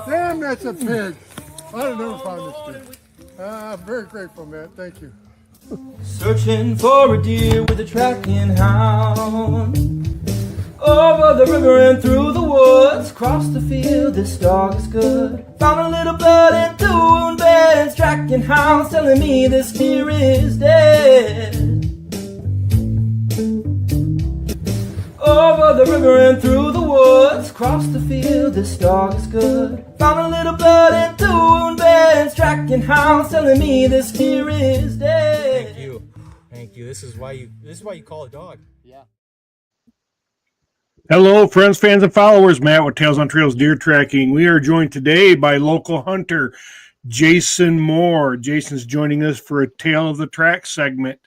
Damn, that's a pig. I'd have never found this thing. I'm very grateful, man. Thank you. Searching for a deer with a tracking hound. Over the river and through the woods, across the field, this dog is good. Found a little blood and two wound bed, and tracking hounds telling me this deer is dead. Over the river and through the woods, across the field, this dog is good. Found a little blood and two wound bed, and tracking hounds telling me this deer is dead. Thank you. This is why you call a dog. Yeah. Hello, friends, fans, and followers. Matt with Tales on Trails Deer Tracking. We are joined today by local hunter Jason Moore. Jason's joining us for a Tale of the Track segment.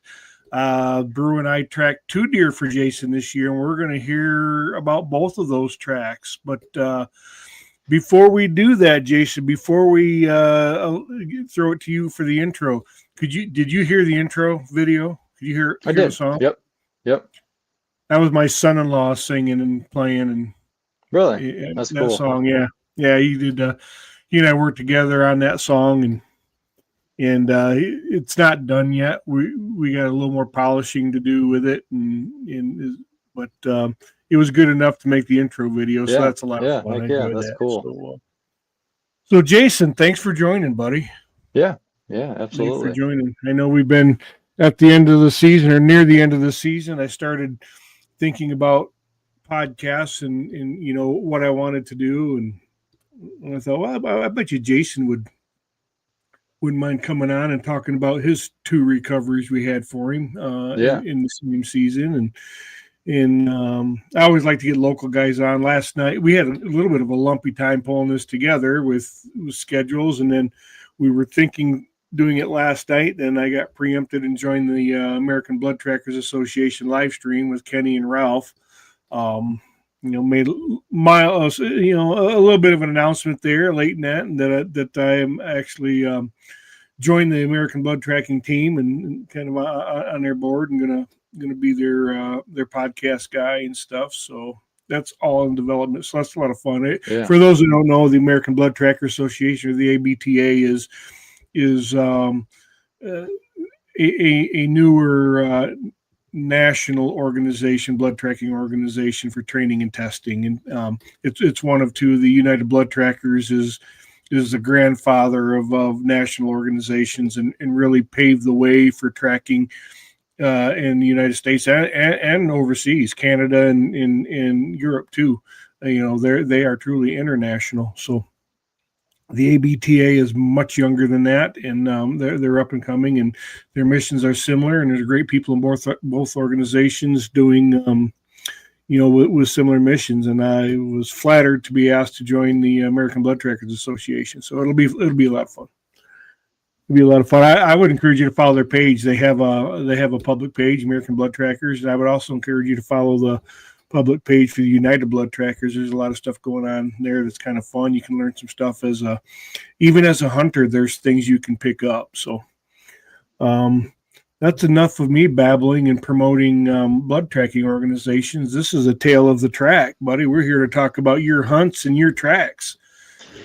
Brew and I tracked 2 deer for Jason this year, and we're going to hear about both of those tracks. But before we do that, Jason, before we throw it to you for the intro, did you hear the intro video? Did you hear the song? Yep. That was my son-in-law singing and playing, and Really? That's that cool. song. Yeah, he did. He and I worked together on that song, and it's not done yet. We got a little more polishing to do with it, but it was good enough to make the intro video. So that's a lot of fun. Yeah, that's cool. So Jason, thanks for joining, buddy. Yeah, absolutely. Thanks for joining. I know we've been at the end of the season or near the end of the season. I started thinking about podcasts and what I wanted to do, and I thought, well, I bet you Jason wouldn't mind coming on and talking about his 2 recoveries we had for him in the same season, and I always like to get local guys on. Last night we had a little bit of a lumpy time pulling this together with schedules, and then we were thinking doing it last night, then I got preempted and joined the American Blood Trackers Association live stream with Kenny and Ralph. Made a little bit of an announcement there late in that, and that I am actually joined the American Blood Tracking team and kind of on their board and gonna be their podcast guy and stuff. So that's all in development. So that's a lot of fun. For those who don't know, the American Blood Tracker Association, or the ABTA, is a newer national organization, blood tracking organization for training and testing, and it's one of 2. The United Blood Trackers is the grandfather of national organizations, and really paved the way for tracking in the United States and overseas, Canada and in Europe too. They are truly international. So the ABTA is much younger than that, and they're up and coming, and their missions are similar. And there's great people in both organizations doing, with similar missions. And I was flattered to be asked to join the American Blood Trackers Association. So it'll be a lot of fun. It'll be a lot of fun. I would encourage you to follow their page. They have a public page, American Blood Trackers, and I would also encourage you to follow the public page for the United Blood Trackers. There's a lot of stuff going on there that's kind of fun. You can learn some stuff even as a hunter. There's things you can pick up. So that's enough of me babbling and promoting blood tracking organizations. This is a tale of the track, buddy. We're here to talk about your hunts and your tracks.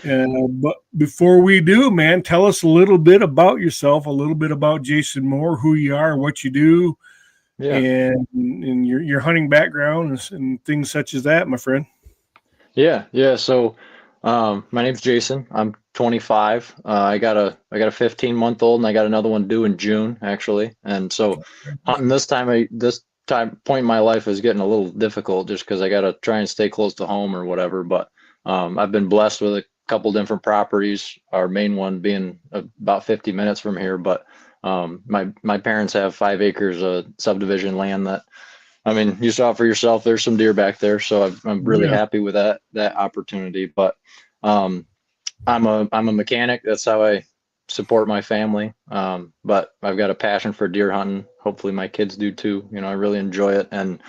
But before we do, man, tell us a little bit about yourself, a little bit about Jason Moore, who you are, what you do. And your hunting background and things such as that, my friend. Yeah. So my name's Jason. I'm 25. I got a 15-month-old, and I got another one due in June, actually. And so hunting this point in my life is getting a little difficult just because I got to try and stay close to home or whatever. But I've been blessed with a couple different properties. Our main one being about 50 minutes from here, but my parents have 5 acres of subdivision land that, I mean, you saw for yourself, there's some deer back there. So I'm really happy with that opportunity. But I'm a mechanic. That's how I support my family. But I've got a passion for deer hunting. Hopefully my kids do too. I really enjoy it. And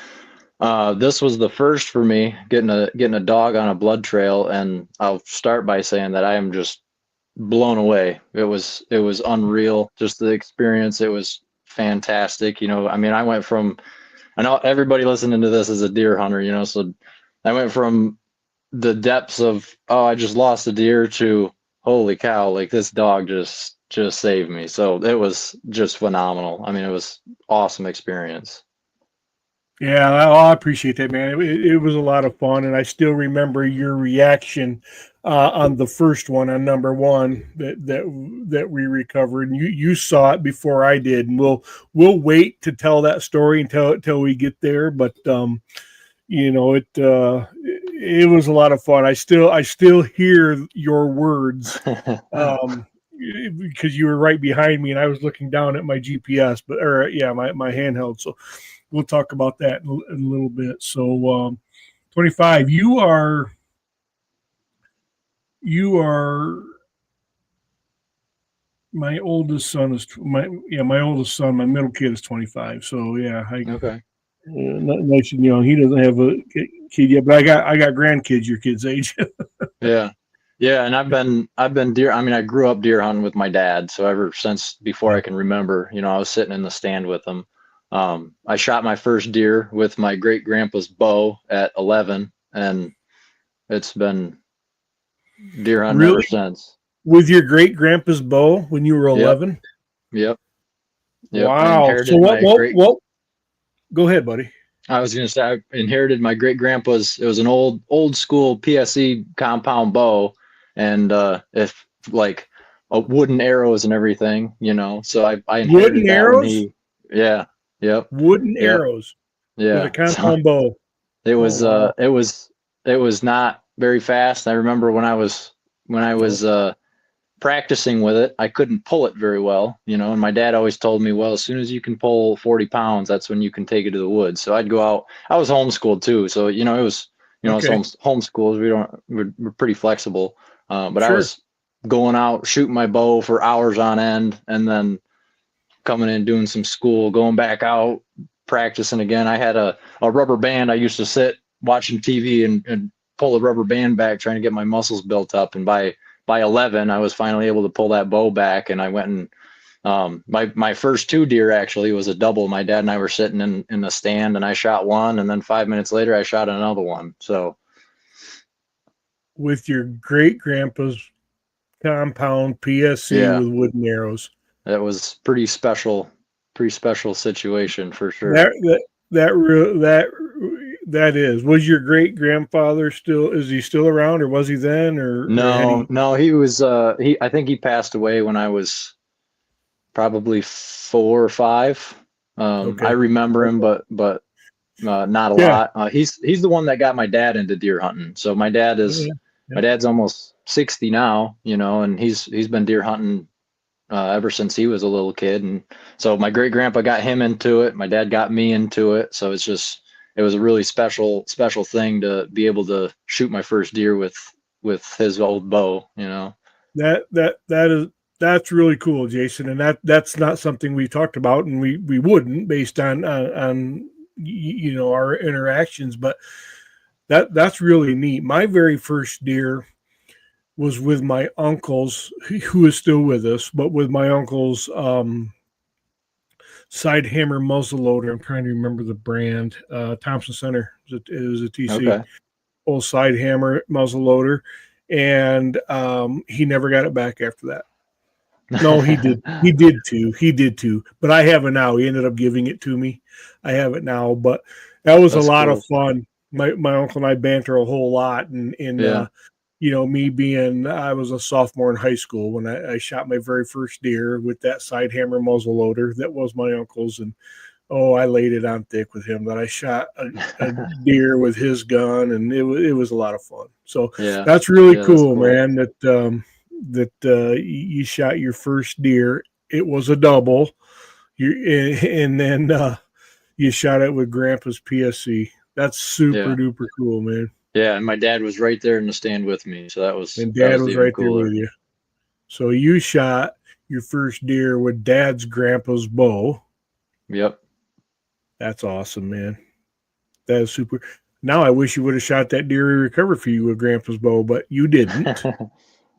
this was the first for me, getting a dog on a blood trail. And I'll start by saying that I am just blown away. It was unreal. Just the experience. It was fantastic. I mean, I know everybody listening to this is a deer hunter, so I went from the depths of, oh, I just lost a deer, to holy cow, like this dog just saved me. So it was just phenomenal. I mean, it was awesome experience. Yeah, I appreciate that, man. It was a lot of fun, and I still remember your reaction on the first one, on number one that we recovered. And you saw it before I did, and we'll wait to tell that story until we get there. But you know, it was a lot of fun. I still hear your words because you were right behind me, and I was looking down at my GPS, my handheld. So we'll talk about that in a little bit. So, 25, you are my oldest son is my oldest son. My middle kid is 25. So yeah, Okay. nice and young. He doesn't have a kid yet, but I got grandkids your kid's age. Yeah. Yeah, and I've been deer. I mean, I grew up deer hunting with my dad, so ever since before I can remember, you know, I was sitting in the stand with him. I shot my first deer with my great grandpa's bow at 11, and it's been deer hunting ever since. With your great grandpa's bow when you were 11? Yep. Wow. So what? Go ahead, buddy. I was going to say, I inherited my great grandpa's. It was an old school PSE compound bow, and if like wooden arrows and everything, you know. So I inherited wooden that arrows. Yeah. Yep. Wooden arrows. Yeah. With a compound bow. It was it was not very fast. I remember when I was practicing with it, I couldn't pull it very well, you know, and my dad always told me, well, as soon as you can pull 40 pounds, that's when you can take it to the woods. So I'd go out. I was homeschooled too, so you know, it was, you know, Okay. it's homeschooled. We're pretty flexible. But Sure. I was going out shooting my bow for hours on end, and then coming in doing some school, going back out practicing again. I had a rubber band. I used to sit watching TV and pull the rubber band back, trying to get my muscles built up. And by 11, I was finally able to pull that bow back, and I went and my first two deer actually was a double. My dad and I were sitting in the stand, and I shot one, and then 5 minutes later I shot another one. So with your great grandpa's compound PSC with wooden arrows. That was pretty special situation for sure. That is. Was your great grandfather is he still around, or was he then, or no, he was I think he passed away when I was probably 4 or 5. Okay. I remember him, but not a lot. He's the one that got my dad into deer hunting. So my dad's almost 60 now, you know, and he's been deer hunting ever since he was a little kid. And so my great grandpa got him into it. My dad got me into it. So it was a really special thing to be able to shoot my first deer with his old bow, you know. That's really cool, Jason. And that's not something we talked about, and we wouldn't, based on you know, our interactions, but that's really neat. My very first deer was with my uncle's, who is still with us, but with my uncle's side hammer muzzleloader. I'm trying to remember the brand. Thompson Center. It was a TC. Okay. Old side hammer muzzleloader, and he never got it back after that. No, he did. He did too. But I have it now. He ended up giving it to me. I have it now. But that was a lot of fun. My uncle and I banter a whole lot, and you know, I was a sophomore in high school when I shot my very first deer with that side hammer muzzleloader. That was my uncle's, and I laid it on thick with him. That I shot a deer with his gun, and it was a lot of fun. So that's really cool, man. That you shot your first deer. It was a double, and then you shot it with Grandpa's PSC. That's super duper cool, man. Yeah, and my dad was right there in the stand with me, so that was. And Dad was right there with you. So you shot your first deer with Dad's grandpa's bow. Yep. That's awesome, man. That is super. Now I wish you would have shot that deer he recovered for you with Grandpa's bow, but you didn't.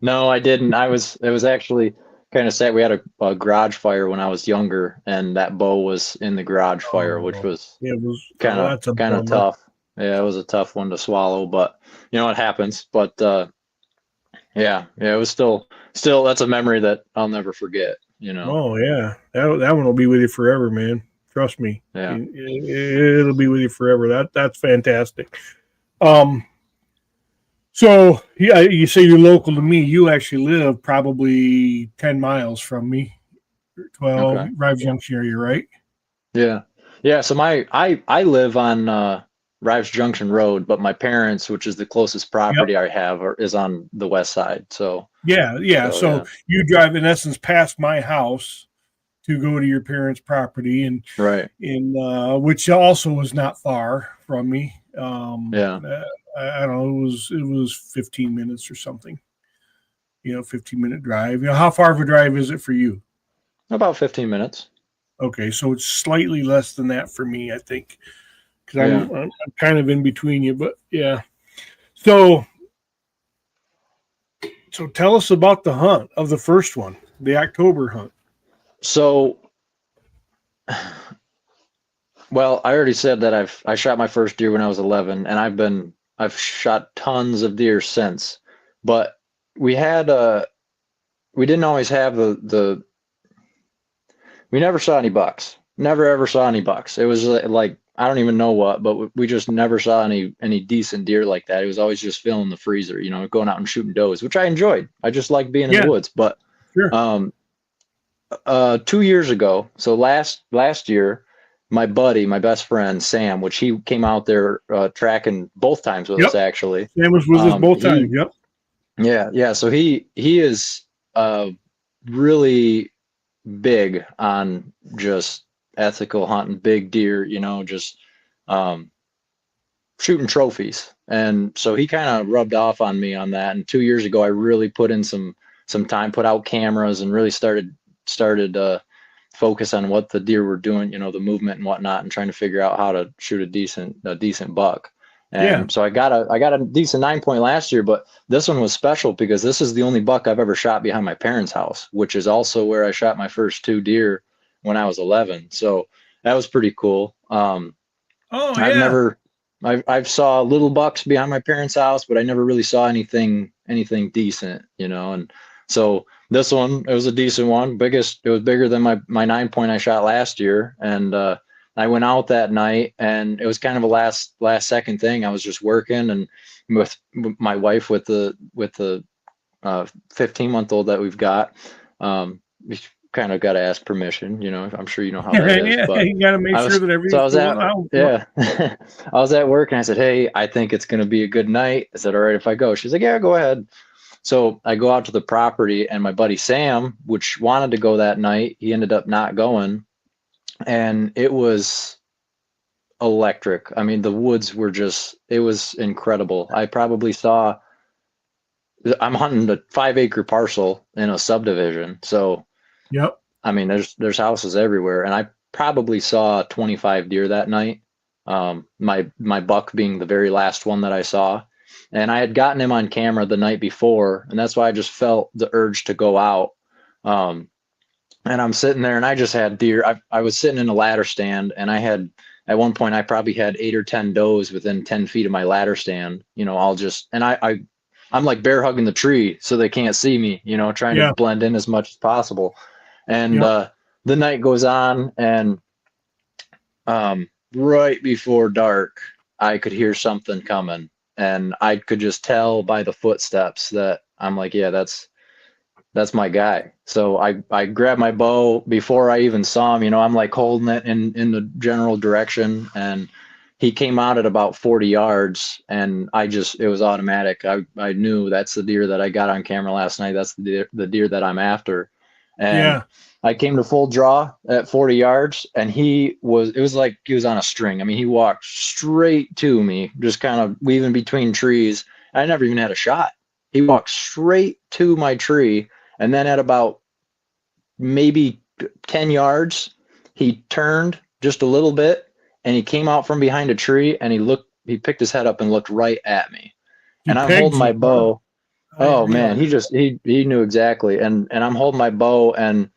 No, I didn't. It was actually kind of sad. We had a garage fire when I was younger, and that bow was in the garage fire, which was kind of tough. Yeah, it was a tough one to swallow, but you know, it happens. But yeah, it was still that's a memory that I'll never forget, you know. Oh yeah, that one will be with you forever, man. Trust me, Yeah. it'll be with you forever. That's fantastic. So yeah, you say you're local to me. You actually live probably 10 miles from me, 12 Okay. Rives Junction area, right? Yeah. Yeah, so I live on Rives Junction Road, but my parents, which is the closest Yep. property I have, is on the west side. So Yeah. so So yeah. you drive in essence past my house to go to your parents' property, and Right. in which also was not far from me. Yeah. I don't know, it was 15 minutes or something. 15-minute drive. How far of a drive is it for you? About 15 minutes. Okay, so it's slightly less than that for me, I think, because Yeah. I'm kind of in between you. But yeah, so tell us about the hunt of the first one, the October hunt. So well, I already said that I shot my first deer when I was 11, and I've shot tons of deer since. But we had we didn't always have the we never saw any bucks. Never ever saw any bucks. It was like I don't even know what, but we just never saw any decent deer like that. It was always just filling the freezer, you know, going out and shooting does, which I enjoyed. I just like being in Yeah, the woods. But sure. 2 years ago, so last year, my buddy, my best friend Sam, which he came out there tracking both times with us Yep. actually. Sam was with us both He times. Yep. yeah. So he is really big on just ethical hunting, big deer, you know, just um, shooting trophies. And so he kind of rubbed off on me on that. And 2 years ago, I really put in some time, put out cameras, and really started focus on what the deer were doing, you know, the movement and whatnot, and trying to figure out how to shoot a decent buck. Yeah. And so I got a decent 9 point last year, but this one was special because this is the only buck I've ever shot behind my parents' house, which is also where I shot my first 2 deer when I was 11. So that was pretty cool. Oh I've yeah. never, I've saw little bucks behind my parents' house, but I never really saw anything decent, you know. And so this one, it was a decent one. It was bigger than my 9 point I shot last year. And I went out that night, and it was kind of a last second thing. I was just working and with my wife with the 15-month-old that we've got. We kind of got to ask permission, you know. I'm sure you know how that is. Yeah, But you got to make sure that I everything's was going at out. yeah, I was at work and I said, "Hey, I think it's gonna be a good night." I said, "All right, if I go?" She's like, "Yeah, go ahead." So I go out to the property, and my buddy Sam, which wanted to go that night, he ended up not going, and it was electric. I mean, the woods were it was incredible. I'm hunting a 5 acre parcel in a subdivision. So, Yep. I mean, there's houses everywhere. And I probably saw 25 deer that night. My buck being the very last one that I saw. And I had gotten him on camera the night before. And that's why I just felt the urge to go out. And I'm sitting there and I just had deer. I was sitting in a ladder stand, and at one point I probably had 8 or 10 does within 10 feet of my ladder stand, you know, I'm like bear hugging the tree so they can't see me, you know, trying Yeah. to blend in as much as possible. And Yep. the night goes on, and right before dark, I could hear something coming, and I could just tell by the footsteps that I'm like, yeah, that's my guy. So I grabbed my bow before I even saw him, you know, I'm like holding it in the general direction, and he came out at about 40 yards, and it was automatic. I knew that's the deer that I got on camera last night. That's the deer that I'm after. And Yeah. I came to full draw at 40 yards, and it was like he was on a string. I mean, he walked straight to me, just kind of weaving between trees. I never even had a shot. He walked straight to my tree, and then at about maybe 10 yards, he turned just a little bit, and he came out from behind a tree, and he picked his head up and looked right at me. And I'm pegged holding my you. bow. I Oh didn't man, realize. he knew exactly. And I'm holding my bow, and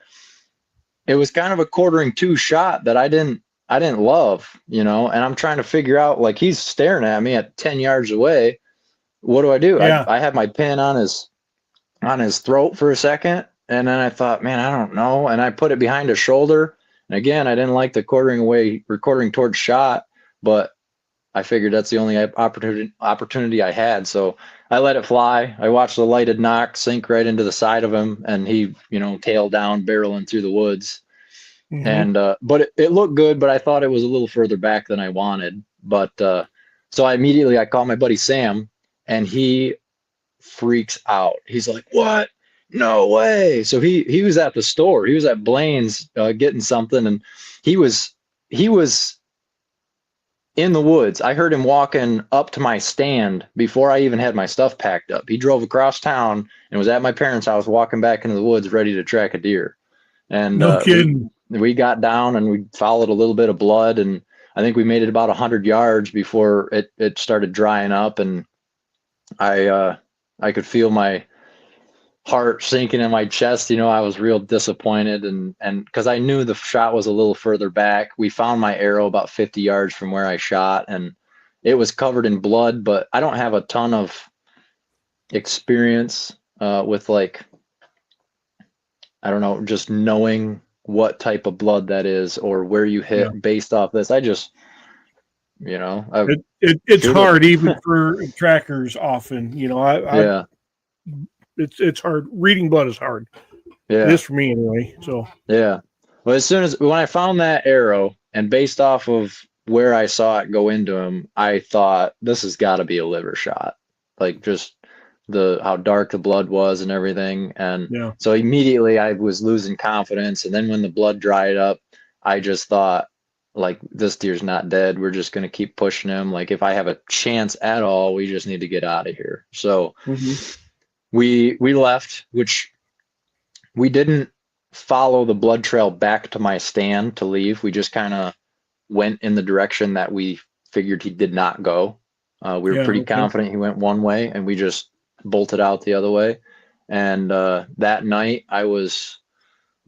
it was kind of a quartering two shot that I didn't I didn't love, and I'm trying to figure out, like, he's staring at me at 10 yards away. What do I do? Yeah. I had my pin on his throat for a second, and then I thought, man, I don't know. And I put it behind his shoulder. And again, I didn't like the recording towards shot, but I figured that's the only opportunity I had. So I let it fly. I watched the lighted knock sink right into the side of him, and he, tail down, barreling through the woods. Mhm. And but it looked good, but I thought it was a little further back than I wanted. But so I called my buddy Sam, and he freaks out. He's like, "What? No way!" So he was at the store. He was at Blaine's getting something, and he was in the woods. I heard him walking up to my stand before I even had my stuff packed up. He drove across town and was at my parents' house, walking back into the woods, ready to track a deer. And No kidding. we got down and we followed a little bit of blood, and I think we made it about 100 yards before it started drying up, and I could feel my heart sinking in my chest. I was real disappointed, and because I knew the shot was a little further back. We found my arrow about 50 yards from where I shot, and it was covered in blood, but I don't have a ton of experience with, like, I don't know, just knowing what type of blood that is or where you hit based off this. I just, It's hard even for trackers often. It's hard. Reading blood is hard. Yeah. It is for me anyway. So Yeah. Well, when I found that arrow, and based off of where I saw it go into him, I thought this has got to be a liver shot. Like, just how dark the blood was and everything. And so immediately I was losing confidence. And then when the blood dried up, I just thought, like, this deer's not dead. We're just going to keep pushing him. Like, if I have a chance at all, we just need to get out of here. So we left, which we didn't follow the blood trail back to my stand to leave. We just kind of went in the direction that we figured he did not go. We were pretty confident he went one way, and we just bolted out the other way. And that night I was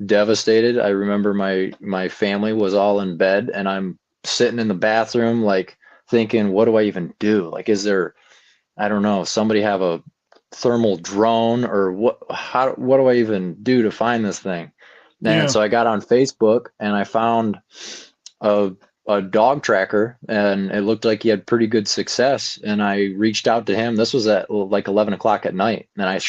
devastated. I remember my family was all in bed, and I'm sitting in the bathroom, like, thinking, what do I even do? Like, is there, I don't know, somebody have a thermal drone, or what do I even do to find this thing? And so I got on Facebook, and I found a dog tracker, and it looked like he had pretty good success. And I reached out to him. This was at like 11 o'clock at night. And I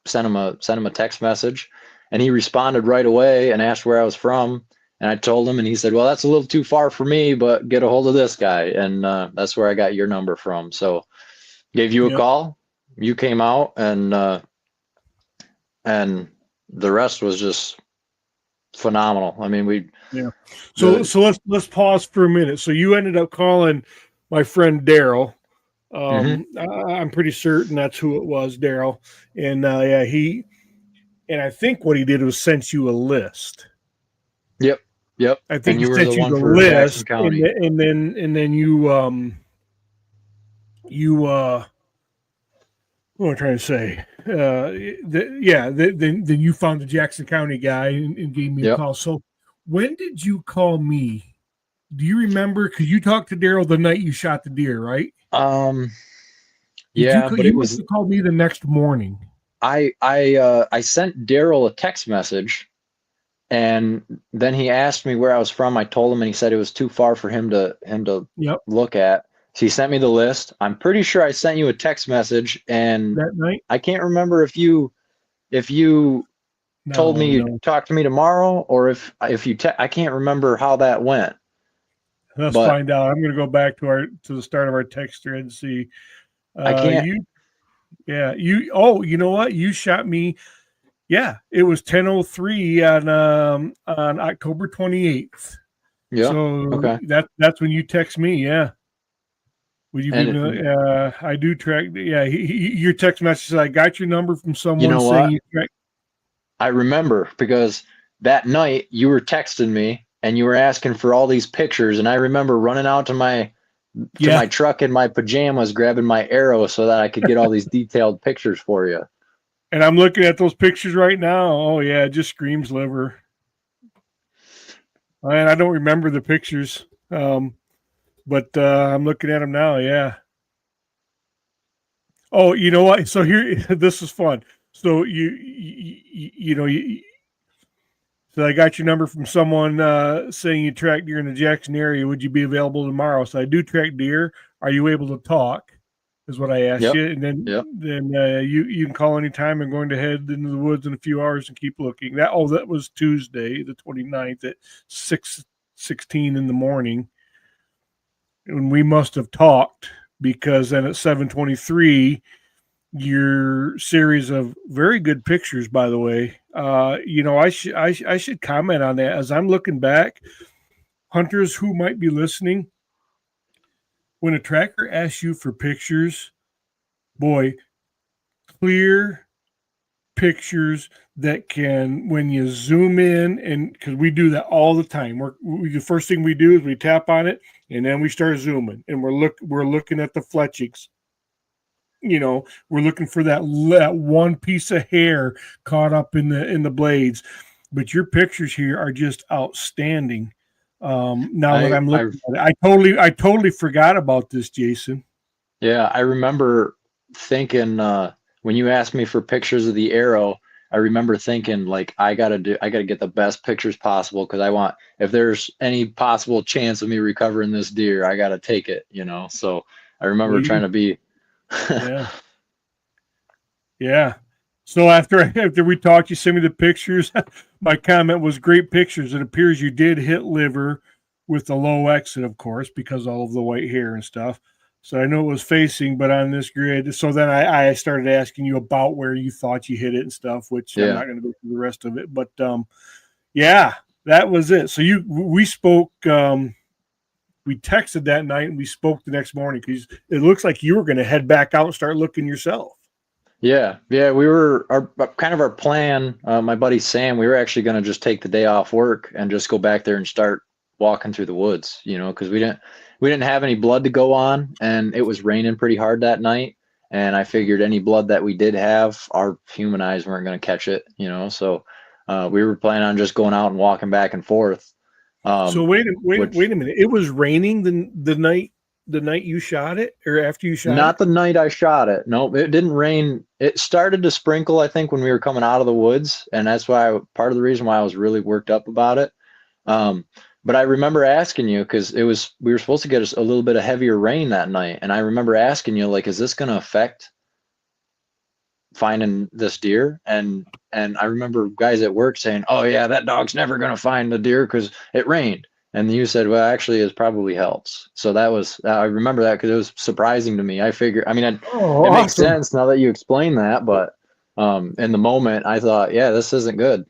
sent him a text message, and he responded right away and asked where I was from. And I told him, and he said, well, that's a little too far for me, but get a hold of this guy. And that's where I got your number from. So gave you a call. You came out, and the rest was just phenomenal. I mean, So let's pause for a minute. So you ended up calling my friend Daryl. I'm pretty certain that's who it was, Daryl. And and I think what he did was sent you a list. Yep. I think you he were sent the you one the for list, Jackson County. and then you what am I trying to say? Then you found the Jackson County guy and gave me a call. So when did you call me? Do you remember? Because you talked to Daryl the night you shot the deer, right? But You must have called me the next morning. I sent Daryl a text message, and then he asked me where I was from. I told him, and he said it was too far for him to look at. So he sent me the list. I'm pretty sure I sent you a text message, and that night I can't remember if you told me you'd talk to me tomorrow, or if you I can't remember how that went. Let's find out. I'm going to go back to the start of our text thread and see. I can't. You know what? You shot me. Yeah, it was 10:03 on October 28th. Yeah. So that's when you text me. Yeah. Would you? I do track. Yeah, your text message said I got your number from someone. You know saying what? you track. I remember, because that night you were texting me and you were asking for all these pictures, and I remember running out to my truck in my pajamas, grabbing my arrow so that I could get all these detailed pictures for you. And I'm looking at those pictures right now. Oh yeah, it just screams liver. And I don't remember the pictures. But I'm looking at them now. Yeah. Oh, you know what? So here, this is fun. So so I got your number from someone saying you track deer in the Jackson area. Would you be available tomorrow? So I do track deer. Are you able to talk? Is what I asked Yep. you. And then Yep. you can call anytime. I'm going to head into the woods in a few hours and keep looking. That was Tuesday, the 29th at 6:16 in the morning. And we must have talked because then at 7:23, your series of very good pictures, by the way. I should comment on that as I'm looking back. Hunters who might be listening, when a tracker asks you for pictures, boy, clear pictures that can, when you zoom in, and because we do that all the time, the first thing we do is we tap on it and then we start zooming, and we're looking at the fletchings. We're looking for that one piece of hair caught up in the blades. But your pictures here are just outstanding. Now that I'm looking at it, I totally forgot about this, Jason. Yeah, I remember thinking when you asked me for pictures of the arrow, I remember thinking like I gotta get the best pictures possible because if there's any possible chance of me recovering this deer, I gotta take it. So I remember trying to be. Yeah. Yeah. So after we talked, you sent me the pictures. My comment was great pictures. It appears you did hit liver with the low exit, of course, because all of the white hair and stuff. So I know it was facing, but on this grid. So then I started asking you about where you thought you hit it and stuff, which I'm not going to go through the rest of it. But yeah, that was it. So we spoke. We texted that night and we spoke the next morning because it looks like you were going to head back out and start looking yourself. Yeah. We were our plan. My buddy Sam, we were actually going to just take the day off work and just go back there and start walking through the woods, because we didn't have any blood to go on, and it was raining pretty hard that night. And I figured any blood that we did have, our human eyes weren't going to catch it, So we were planning on just going out and walking back and forth. So wait a minute. It was raining the night you shot it, or after you shot it? Not the night I shot it. No, it didn't rain. It started to sprinkle, I think, when we were coming out of the woods, and that's why part of the reason why I was really worked up about it. But I remember asking you because we were supposed to get a little bit of heavier rain that night, and I remember asking you like, is this going to affect finding this deer? And I remember guys at work saying, oh yeah, that dog's never going to find the deer because it rained. And you said, well, actually it probably helps. So I remember that because it was surprising to me. I figured, it makes sense now that you explain that, but in the moment I thought, yeah, this isn't good.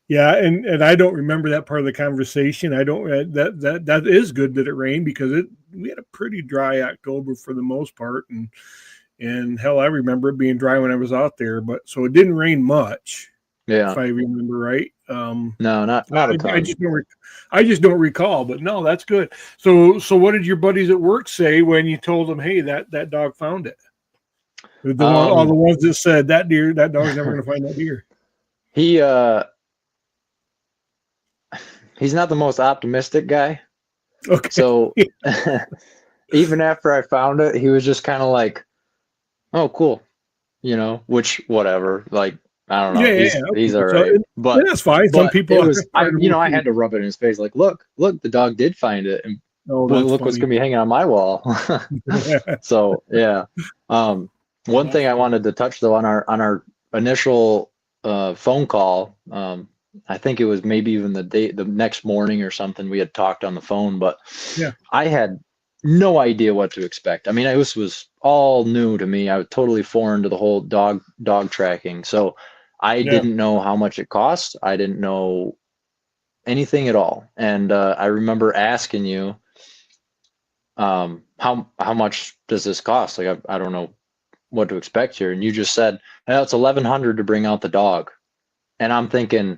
Yeah, and I don't remember that part of the conversation. I don't that is good that it rained because we had a pretty dry October for the most part, and hell, I remember it being dry when I was out there, but so it didn't rain much. Yeah, if I remember right. No, not a ton. I just don't recall, but no, that's good. So what did your buddies at work say when you told them, hey, that dog found it? All the ones that said that dog's never going to find that deer. He's not the most optimistic guy. Okay. So even after I found it, he was just kind of like, oh, cool. Which whatever. Like, I don't know. He's all right. But that's fine. Some people I had to rub it in his face. Like, look, the dog did find it. And look what's going to be hanging on my wall. So, yeah. One thing I wanted to touch though on our initial phone call, I think it was maybe even the next morning or something we had talked on the phone, but yeah, I had no idea what to expect. This was all new to me. I was totally foreign to the whole dog tracking. So I didn't know how much it cost. I didn't know anything at all. And I remember asking you, how much does this cost? Like, I don't know what to expect here. And you just said, hey, it's $1,100 to bring out the dog. And I'm thinking,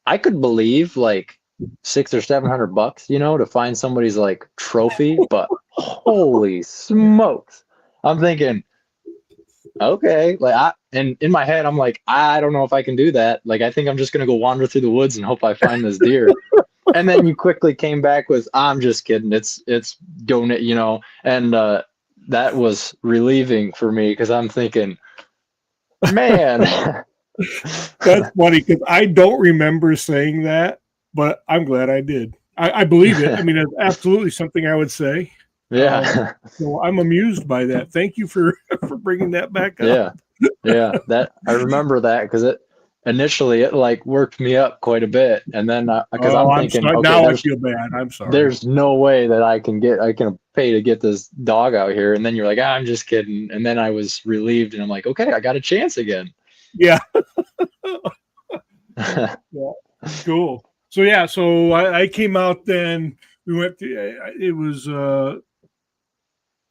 I could believe like $600 or $700, to find somebody's like trophy, but holy smokes. I'm thinking, okay, and in my head, I'm like, I don't know if I can do that. Like, I think I'm just going to go wander through the woods and hope I find this deer. And then you quickly came back with, I'm just kidding. It's donate, and that was relieving for me because I'm thinking, man. That's funny because I don't remember saying that, but I'm glad I did. I believe it. I mean, it's absolutely something I would say. Yeah. So I'm amused by that. Thank you for bringing that back up. Yeah. That I remember that because initially it like worked me up quite a bit, and then because I'm thinking, sorry. okay, Now I feel bad. I'm sorry. There's no way that I can pay to get this dog out here, and then you're like, I'm just kidding, and then I was relieved, and I'm like, okay, I got a chance again. Yeah. Yeah. Cool. So I came out then. We went to it was a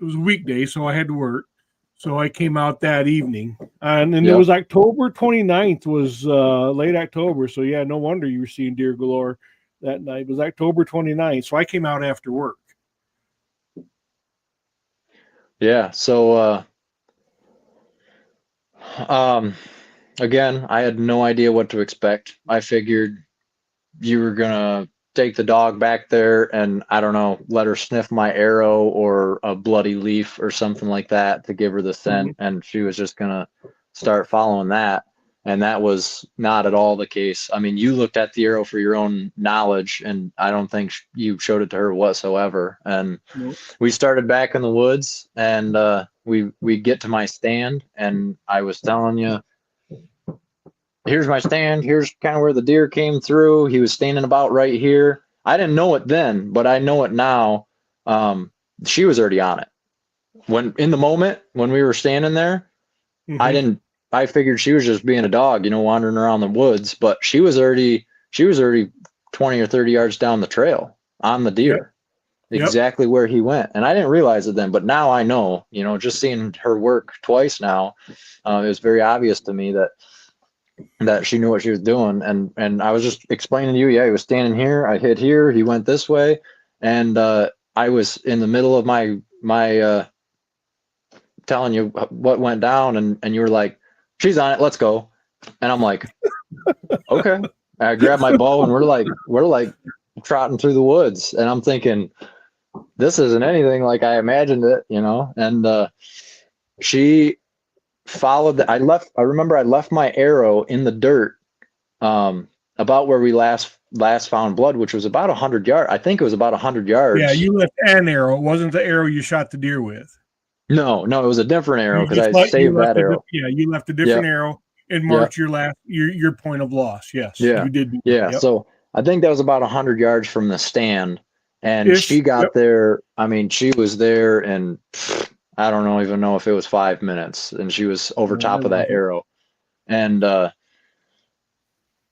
weekday, so I had to work. So I came out that evening, and it was October 29th, was late October. So yeah, no wonder you were seeing deer galore that night. It was October 29th, so I came out after work. Yeah. So again, I had no idea what to expect. I figured you were gonna take the dog back there and, I don't know, let her sniff my arrow or a bloody leaf or something like that to give her the scent, and she was just gonna start following that. And that was not at all the case. I mean, you looked at the arrow for your own knowledge, and I don't think you showed it to her whatsoever. And we started back in the woods, and we get to my stand, and I was telling you, here's my stand. Here's kind of where the deer came through. He was standing about right here. I didn't know it then, but I know it now. She was already on it. When in the moment when we were standing there, I figured she was just being a dog, wandering around the woods, but she was already 20 or 30 yards down the trail on the deer, exactly where he went. And I didn't realize it then, but now I know, just seeing her work twice now, it was very obvious to me that she knew what she was doing. And I was just explaining to you, he was standing here, I hit here, he went this way. And I was in the middle of my telling you what went down, and you were like, she's on it, let's go. And I'm like, okay. I grabbed my bow, and we're like trotting through the woods, and I'm thinking, this isn't anything like I imagined it, and she followed I remember I left my arrow in the dirt about where we last found blood, which was about 100 yards. I think it was about 100 yards. Yeah, you left an arrow. It wasn't the arrow you shot the deer with. No, it was a different arrow because I saved that arrow. You left a different arrow and marked your point of loss. Yes, you did. Yeah, so I think that was about 100 yards from the stand, and she got there. I mean, she was there, and I don't even know if it was 5 minutes, and she was over top of that arrow. And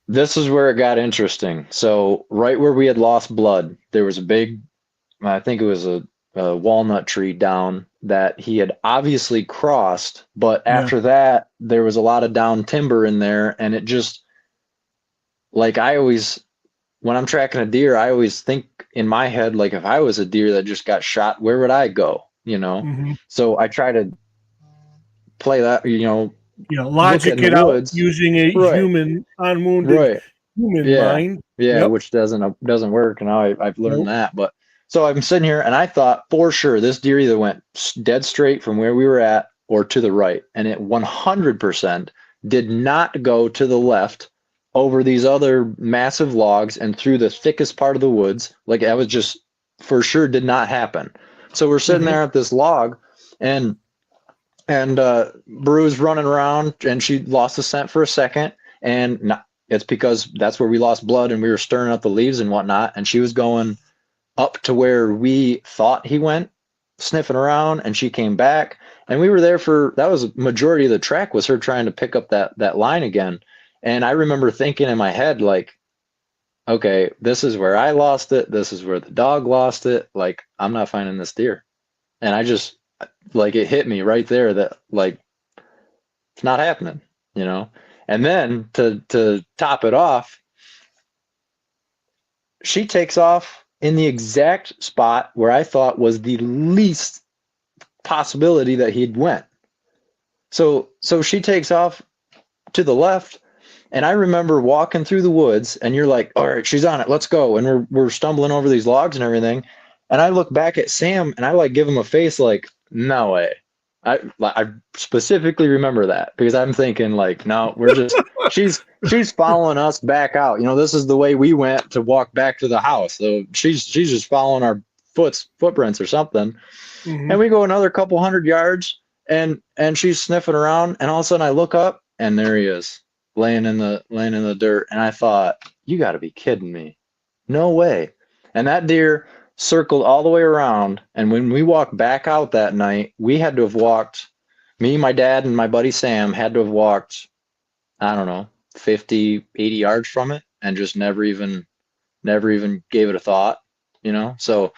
this is where it got interesting. So right where we had lost blood, there was a big, I think it was a walnut tree down that he had obviously crossed, but after that there was a lot of down timber in there, and it just, like, when I'm tracking a deer, I always think in my head, like, if I was a deer that just got shot, where would I go? So I try to play that, logic it out using a human unwounded human mind. Which doesn't work, and I've learned that. But so I'm sitting here, and I thought for sure this deer either went dead straight from where we were at or to the right, and it 100% did not go to the left over these other massive logs and through the thickest part of the woods. Like, that was just for sure did not happen. So we're sitting there at this log, and Bru's running around, and she lost the scent for a second, and it's because that's where we lost blood, and we were stirring up the leaves and whatnot, and she was going up to where we thought he went, sniffing around, and she came back, and we were there that was majority of the track was her trying to pick up that line again. And I remember thinking in my head, like, okay, this is where I lost it, this is where the dog lost it, like, I'm not finding this deer. And I just, like, it hit me right there that, like, it's not happening, And then to top it off, she takes off in the exact spot where I thought was the least possibility that he'd went. So she takes off to the left, And I remember walking through the woods, and you're like, all right, she's on it, let's go. And we're stumbling over these logs and everything. And I look back at Sam, and I like give him a face like, no way. I specifically remember that because I'm thinking like, no, we're just she's following us back out. You know, this is the way we went to walk back to the house. So she's just following our footprints or something. And we go another couple hundred yards, and she's sniffing around, and all of a sudden I look up, and there he is, laying in the dirt. And I thought, you got to be kidding me. No way. And that deer circled all the way around, and when we walked back out that night, we had to have walked, me, my dad, and my buddy Sam had to have walked, I don't know, 50, 80 yards from it, and just never even gave it a thought, you know? So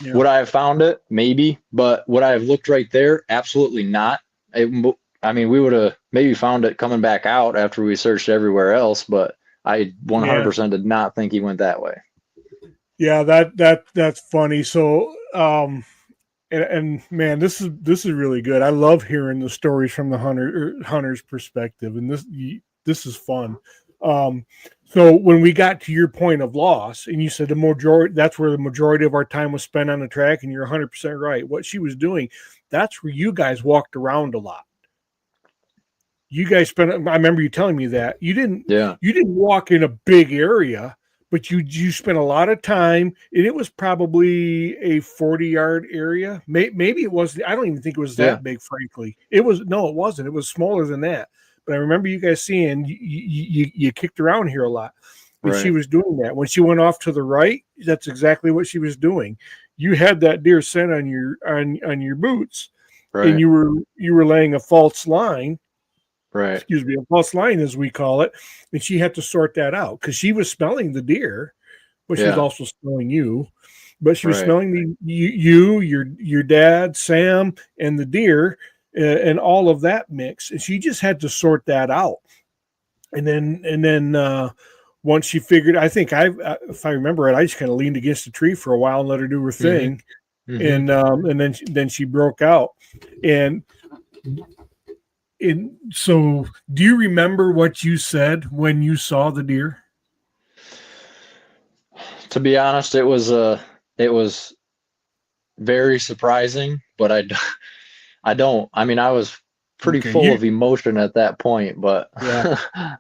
Yeah. would I have found it? Maybe. But would I have looked right there? Absolutely not. I mean, we would have maybe found it coming back out after we searched everywhere else, but I 100% did not think he went that way. Yeah, that's funny. So, and man, this is really good. I love hearing the stories from the hunter's perspective, and this is fun. So when we got to your point of loss, and you said that's where the majority of our time was spent on the track, and you're 100% right. What she was doing, that's where you guys walked around a lot. You guys I remember you telling me that you didn't walk in a big area, but you spent a lot of time, and it was probably a 40-yard area. Maybe it was. I don't even think it was that big, frankly. It wasn't. It was smaller than that. But I remember you guys seeing you kicked around here a lot. But she was doing that. When she went off to the right, that's exactly what she was doing. You had that deer scent on your boots, and you were laying a false line. Right. Excuse me, a false line as we call it, and she had to sort that out because she was smelling the deer, but she was also smelling you. But she was smelling your dad, Sam, and the deer, and all of that mix, and she just had to sort that out. And then once she figured, I think if I remember it, I just kind of leaned against the tree for a while and let her do her thing, and then she broke out. And so, do you remember what you said when you saw the deer? To be honest, it was very surprising, but I don't. I mean, I was pretty full of emotion at that point, but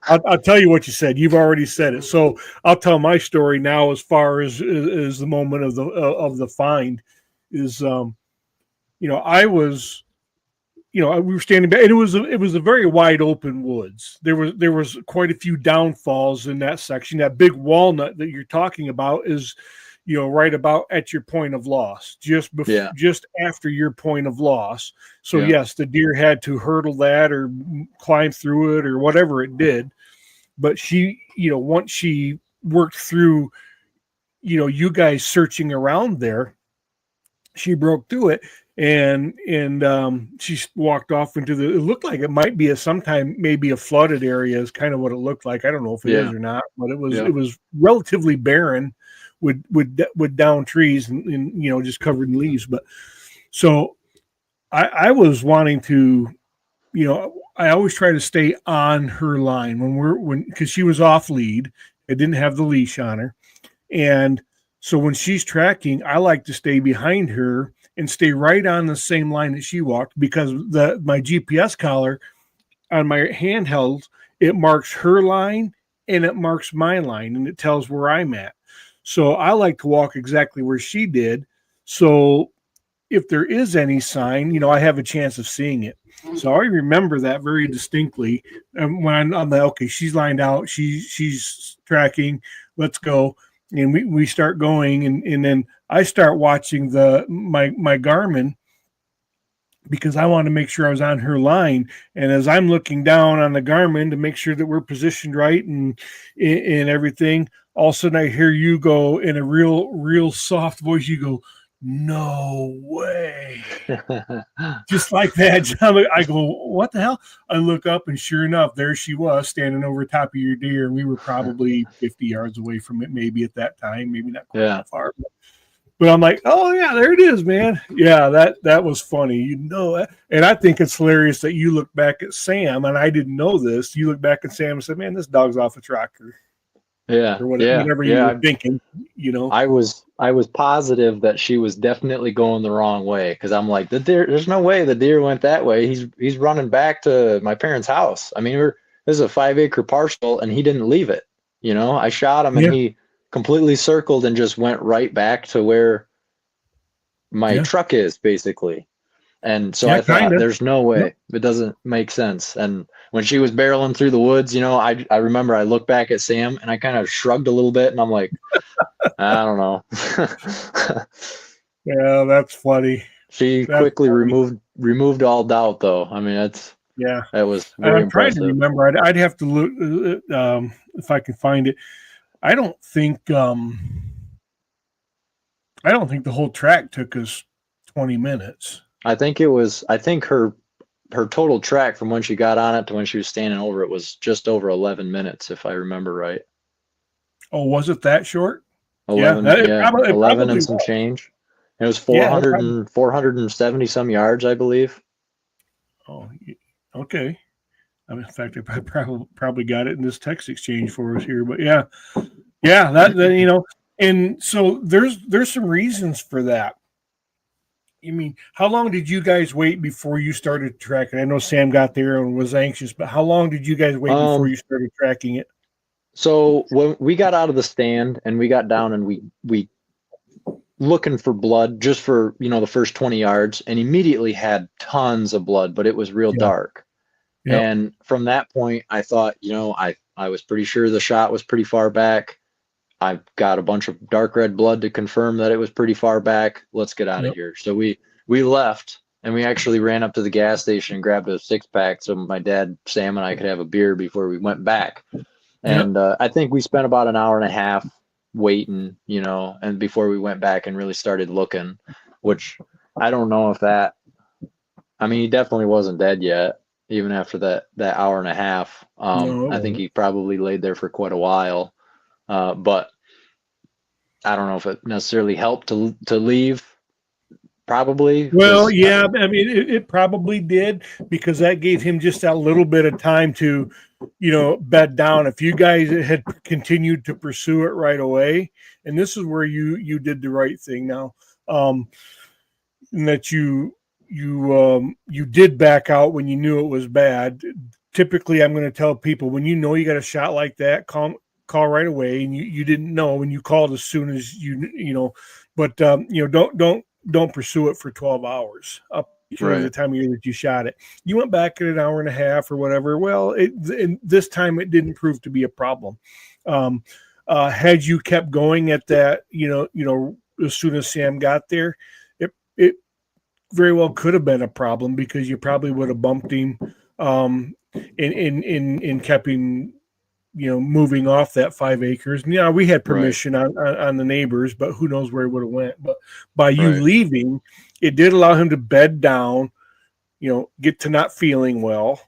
I'll tell you what you said. You've already said it, so I'll tell my story now. As far as the moment of the find is, I was. We were standing back, and it was a very wide open woods. There was quite a few downfalls in that section. That big walnut that you're talking about is, right about at your point of loss, just after your point of loss. So yes, the deer had to hurdle that or climb through it or whatever it did. But she, once she worked through, you guys searching around there, she broke through it. And she walked off into it looked like it might be maybe a flooded area is kind of what it looked like. I don't know if it is or not, but it was relatively barren with down trees and just covered in leaves. But so I was wanting to, I always try to stay on her line because she was off lead. I didn't have the leash on her. And so when she's tracking, I like to stay behind her and stay right on the same line that she walked, because my GPS collar on my handheld, it marks her line and it marks my line and it tells where I'm at. So I like to walk exactly where she did. So if there is any sign, I have a chance of seeing it. So I remember that very distinctly. And when I'm like, okay, she's lined out, she's tracking, let's go. And we start going, and then I start watching my Garmin because I want to make sure I was on her line. And as I'm looking down on the Garmin to make sure that we're positioned right and everything, all of a sudden I hear you go in a real soft voice. You go, "No way!" Just like that, John. I go, "What the hell?" I look up, and sure enough, there she was standing over top of your deer. We were probably 50 yards away from it, maybe at that time, maybe not quite that far. But I'm like, oh yeah, there it is, man. Yeah, that was funny. You know, and I think it's hilarious that you look back at Sam, and I didn't know this. You look back at Sam and said, "Man, this dog's off its rocker," Yeah, or whatever you were thinking. You know, I was positive that she was definitely going the wrong way because I'm like, the deer. There's no way the deer went that way. He's running back to my parents' house. I mean, this is a 5-acre parcel, and he didn't leave it. You know, I shot him, and he completely circled and just went right back to where my truck is, basically. And so I thought, there's no way. It doesn't make sense. And when she was barreling through the woods, you know, I remember I looked back at Sam and I kind of shrugged a little bit, and I'm like, I don't know. Yeah, that's funny. She quickly removed all doubt, though. I mean, that was very impressive. Trying to remember. I'd have to look if I can find it. I don't think the whole track took us 20 minutes. I think her total track from when she got on it to when she was standing over it was just over 11 minutes, if I remember right. Oh, was it that short? 11, yeah, 11 and some change. It was 470 some yards, I believe. Oh, okay. I mean, in fact, I probably got it in this text exchange for us here, but yeah, that you know, and so there's some reasons for that. I mean, how long did you guys wait before you started tracking? I know Sam got there and was anxious, but how long did you guys wait before you started tracking it? So when we got out of the stand and we got down and we looking for blood just for, you know, the first 20 yards, and immediately had tons of blood, but it was real dark. Yep. And from that point, I thought, you know, I was pretty sure the shot was pretty far back. I've got a bunch of dark red blood to confirm that it was pretty far back. Let's get out of here. So we left, and we actually ran up to the gas station and grabbed a 6-pack so my dad, Sam, and I could have a beer before we went back. And I think we spent about an hour and a half waiting, you know, and before we went back and really started looking, which I don't know if that, I mean, he definitely wasn't dead yet, even after that hour and a half. I think he probably laid there for quite a while. But I don't know if it necessarily helped to leave. Probably. Well, yeah, I mean, it probably did, because that gave him just that little bit of time to, you know, bed down. If you guys had continued to pursue it right away, and this is where you did the right thing now, and that you did back out when you knew it was bad. Typically, I'm going to tell people, when you know you got a shot like that, call right away, and you didn't know, and you called as soon as you know, but you know, don't pursue it for 12 hours up to the time of year that you shot it. You went back at an hour and a half or whatever. Well, this time it didn't prove to be a problem. Had you kept going at that, you know, as soon as Sam got there, it very well could have been a problem, because you probably would have bumped him in kept him, you know, moving off that 5 acres. And, yeah, we had permission on the neighbors, but who knows where it would have went. But by you leaving, it did allow him to bed down, you know, get to not feeling well.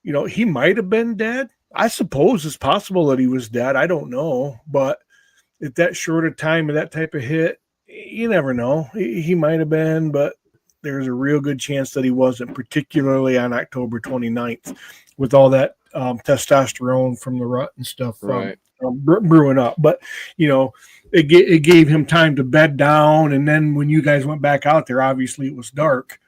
You know, he might have been dead. I suppose it's possible that he was dead. I don't know. But at that short a time of that type of hit, you never know. He might have been, but there's a real good chance that he wasn't, particularly on October 29th with all that testosterone from the rut and stuff brewing up. But, you know, it gave him time to bed down. And then when you guys went back out there, obviously it was dark.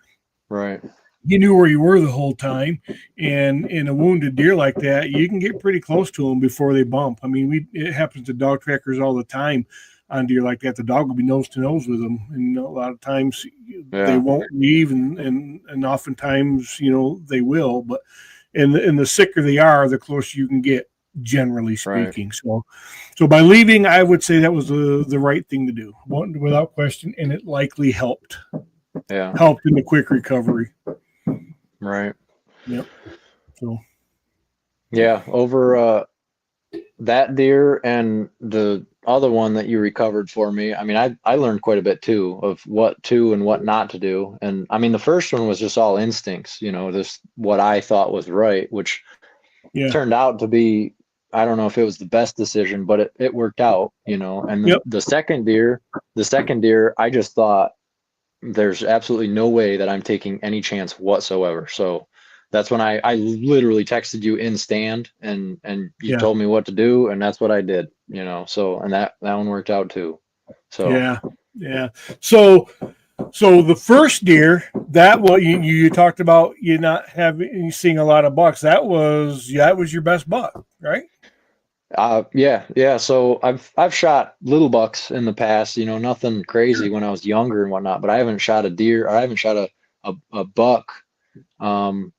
Right. You knew where you were the whole time. And in a wounded deer like that, you can get pretty close to them before they bump. I mean, it happens to dog trackers all the time on deer like that. The dog will be nose to nose with them. And a lot of times they won't leave. And oftentimes, you know, they will. But and the sicker they are, the closer you can get, generally speaking. Right. So by leaving, I would say that was the right thing to do, without question, and it likely helped. Yeah, helped in the quick recovery. Right. Yep. So. Yeah, over that deer and the other one that you recovered for me, I mean, I learned quite a bit too of what to and what not to do. And I mean, the first one was just all instincts, you know, just what I thought was right, which turned out to be, I don't know if it was the best decision, but it worked out, you know. And Yep. the second deer, I just thought there's absolutely no way that I'm taking any chance whatsoever. So that's when I literally texted you in stand and you Yeah. told me what to do, and that's what I did, you know. So and that one worked out too. So Yeah. So the first deer that what you talked about, you not having you seeing a lot of bucks. That was your best buck, right? yeah. So I've shot little bucks in the past, you know, nothing crazy when I was younger and whatnot, but I haven't shot a deer, or I haven't shot a buck um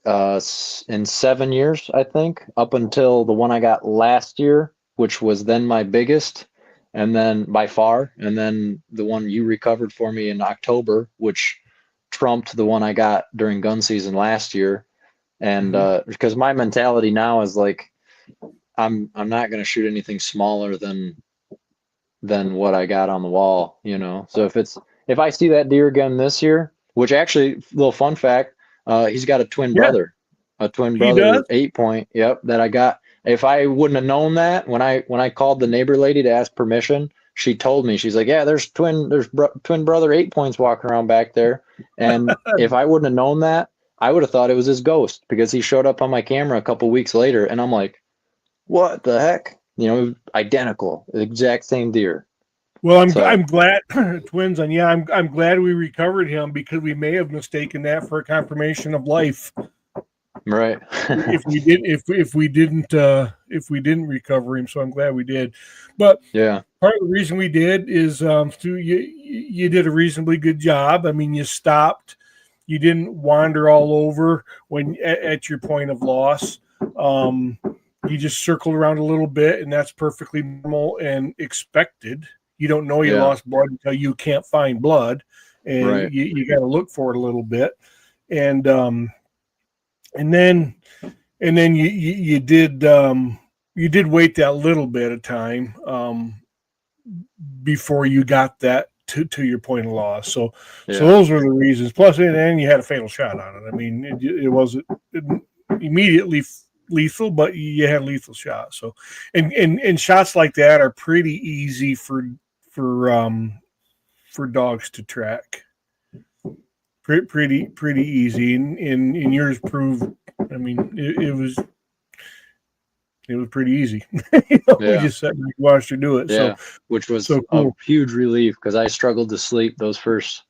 in 7 years, I think, up until the one I got last year, which was then my biggest, and then by far, and then the one you recovered for me in October, which trumped the one I got during gun season last year. And because my mentality now is like, I'm not going to shoot anything smaller than what I got on the wall, you know. So if I see that deer again this year, which actually, little fun fact, he's got a twin Yeah. brother, He does? 8-point. Yep, that I got. If I wouldn't have known that when I called the neighbor lady to ask permission, she told me, she's like, yeah, there's twin brother 8-points walking around back there. And if I wouldn't have known that, I would have thought it was his ghost, because he showed up on my camera a couple weeks later, and I'm like, what the heck? You know, identical, exact same deer. Well, I'm So- I'm glad twins, and yeah, I'm glad we recovered him, because we may have mistaken that for a confirmation of life Right. if we didn't recover him. So I'm glad we did. But Yeah. part of the reason we did is you did a reasonably good job. I mean, you stopped, you didn't wander all over when at your point of loss. You just circled around a little bit, and that's perfectly normal and expected. You don't know you Yeah. lost blood until you can't find blood, and Right. you got to look for it a little bit. And then you did wait that little bit of time before you got that to your point of loss. So those were the reasons. Plus, and you had a fatal shot on it. I mean, it wasn't immediately lethal, but you had a lethal shot. So, and shots like that are pretty easy for dogs to track. Pretty easy, and yours proved. I mean, it was pretty easy. You know, Yeah. We just sat back and watched her do it. Yeah. Which was so cool. a huge relief, because I struggled to sleep those first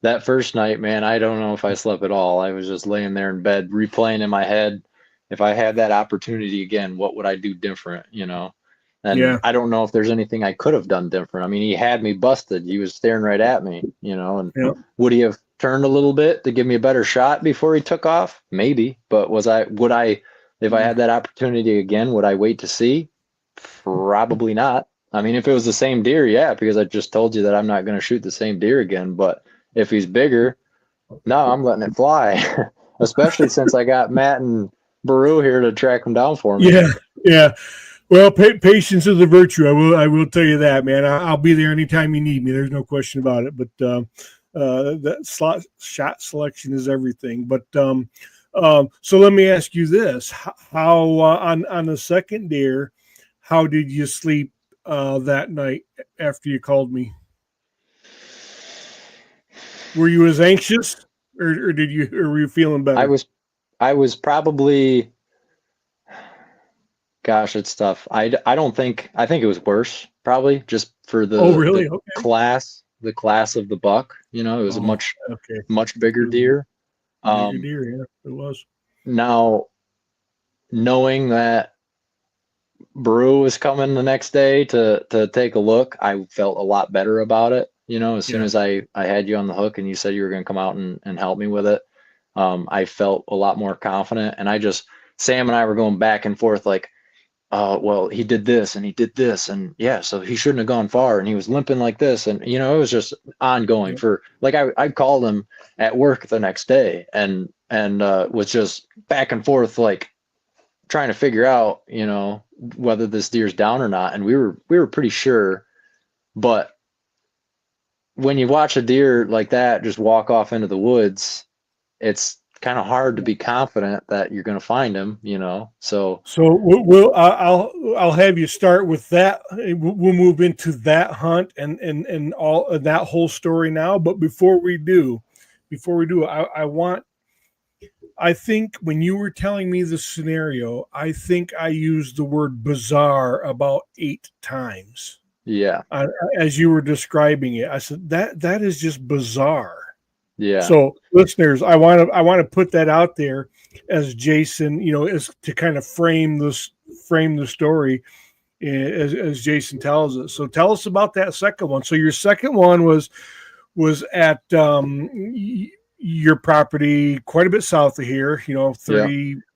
that first night, man. I don't know if I slept at all. I was just laying there in bed, replaying in my head, if I had that opportunity again, what would I do different, you know? And Yeah. I don't know if there's anything I could have done different. I mean, he had me busted. He was staring right at me, you know, and Yeah. would he have turned a little bit to give me a better shot before he took off? Maybe. But if I had that opportunity again, would I wait to see? Probably not. I mean, if it was the same deer, yeah, because I just told you that I'm not going to shoot the same deer again. But if he's bigger, no, I'm letting it fly. Especially since I got Matt and Baru here to track him down for me. Yeah. Well, patience is a virtue. I will tell you that, man. I'll be there anytime you need me. There's no question about it. But that shot selection is everything. But so let me ask you this: how on the second deer, how did you sleep that night after you called me? Were you as anxious, or were you feeling better? I was probably, gosh, it's tough. I think it was worse, probably, just for the, really? the Okay. class of the buck. You know, it was a much bigger deer. Bigger deer, yeah, it was. Now, knowing that Baru was coming the next day to take a look, I felt a lot better about it. You know, as soon as I had you on the hook and you said you were going to come out and help me with it, I felt a lot more confident. And Sam and I were going back and forth like, well, he did this and he did this, and yeah, so he shouldn't have gone far, and he was limping like this, and you know, it was just ongoing for like I called him at work the next day and was just back and forth like trying to figure out, you know, whether this deer's down or not, and we were pretty sure. But when you watch a deer like that just walk off into the woods, it's kind of hard to be confident that you're going to find him, you know. So I'll have you start with that. We'll move into that hunt and all of that whole story now. But before we do, I think when you were telling me the scenario, I think I used the word bizarre about 8 times. yeah, As you were describing it, I said that is just bizarre. yeah. So, listeners, I want to put that out there as Jason, as to kind of frame the story as Jason tells us. So, tell us about that second one. So, your second one was at your property, quite a bit south of here.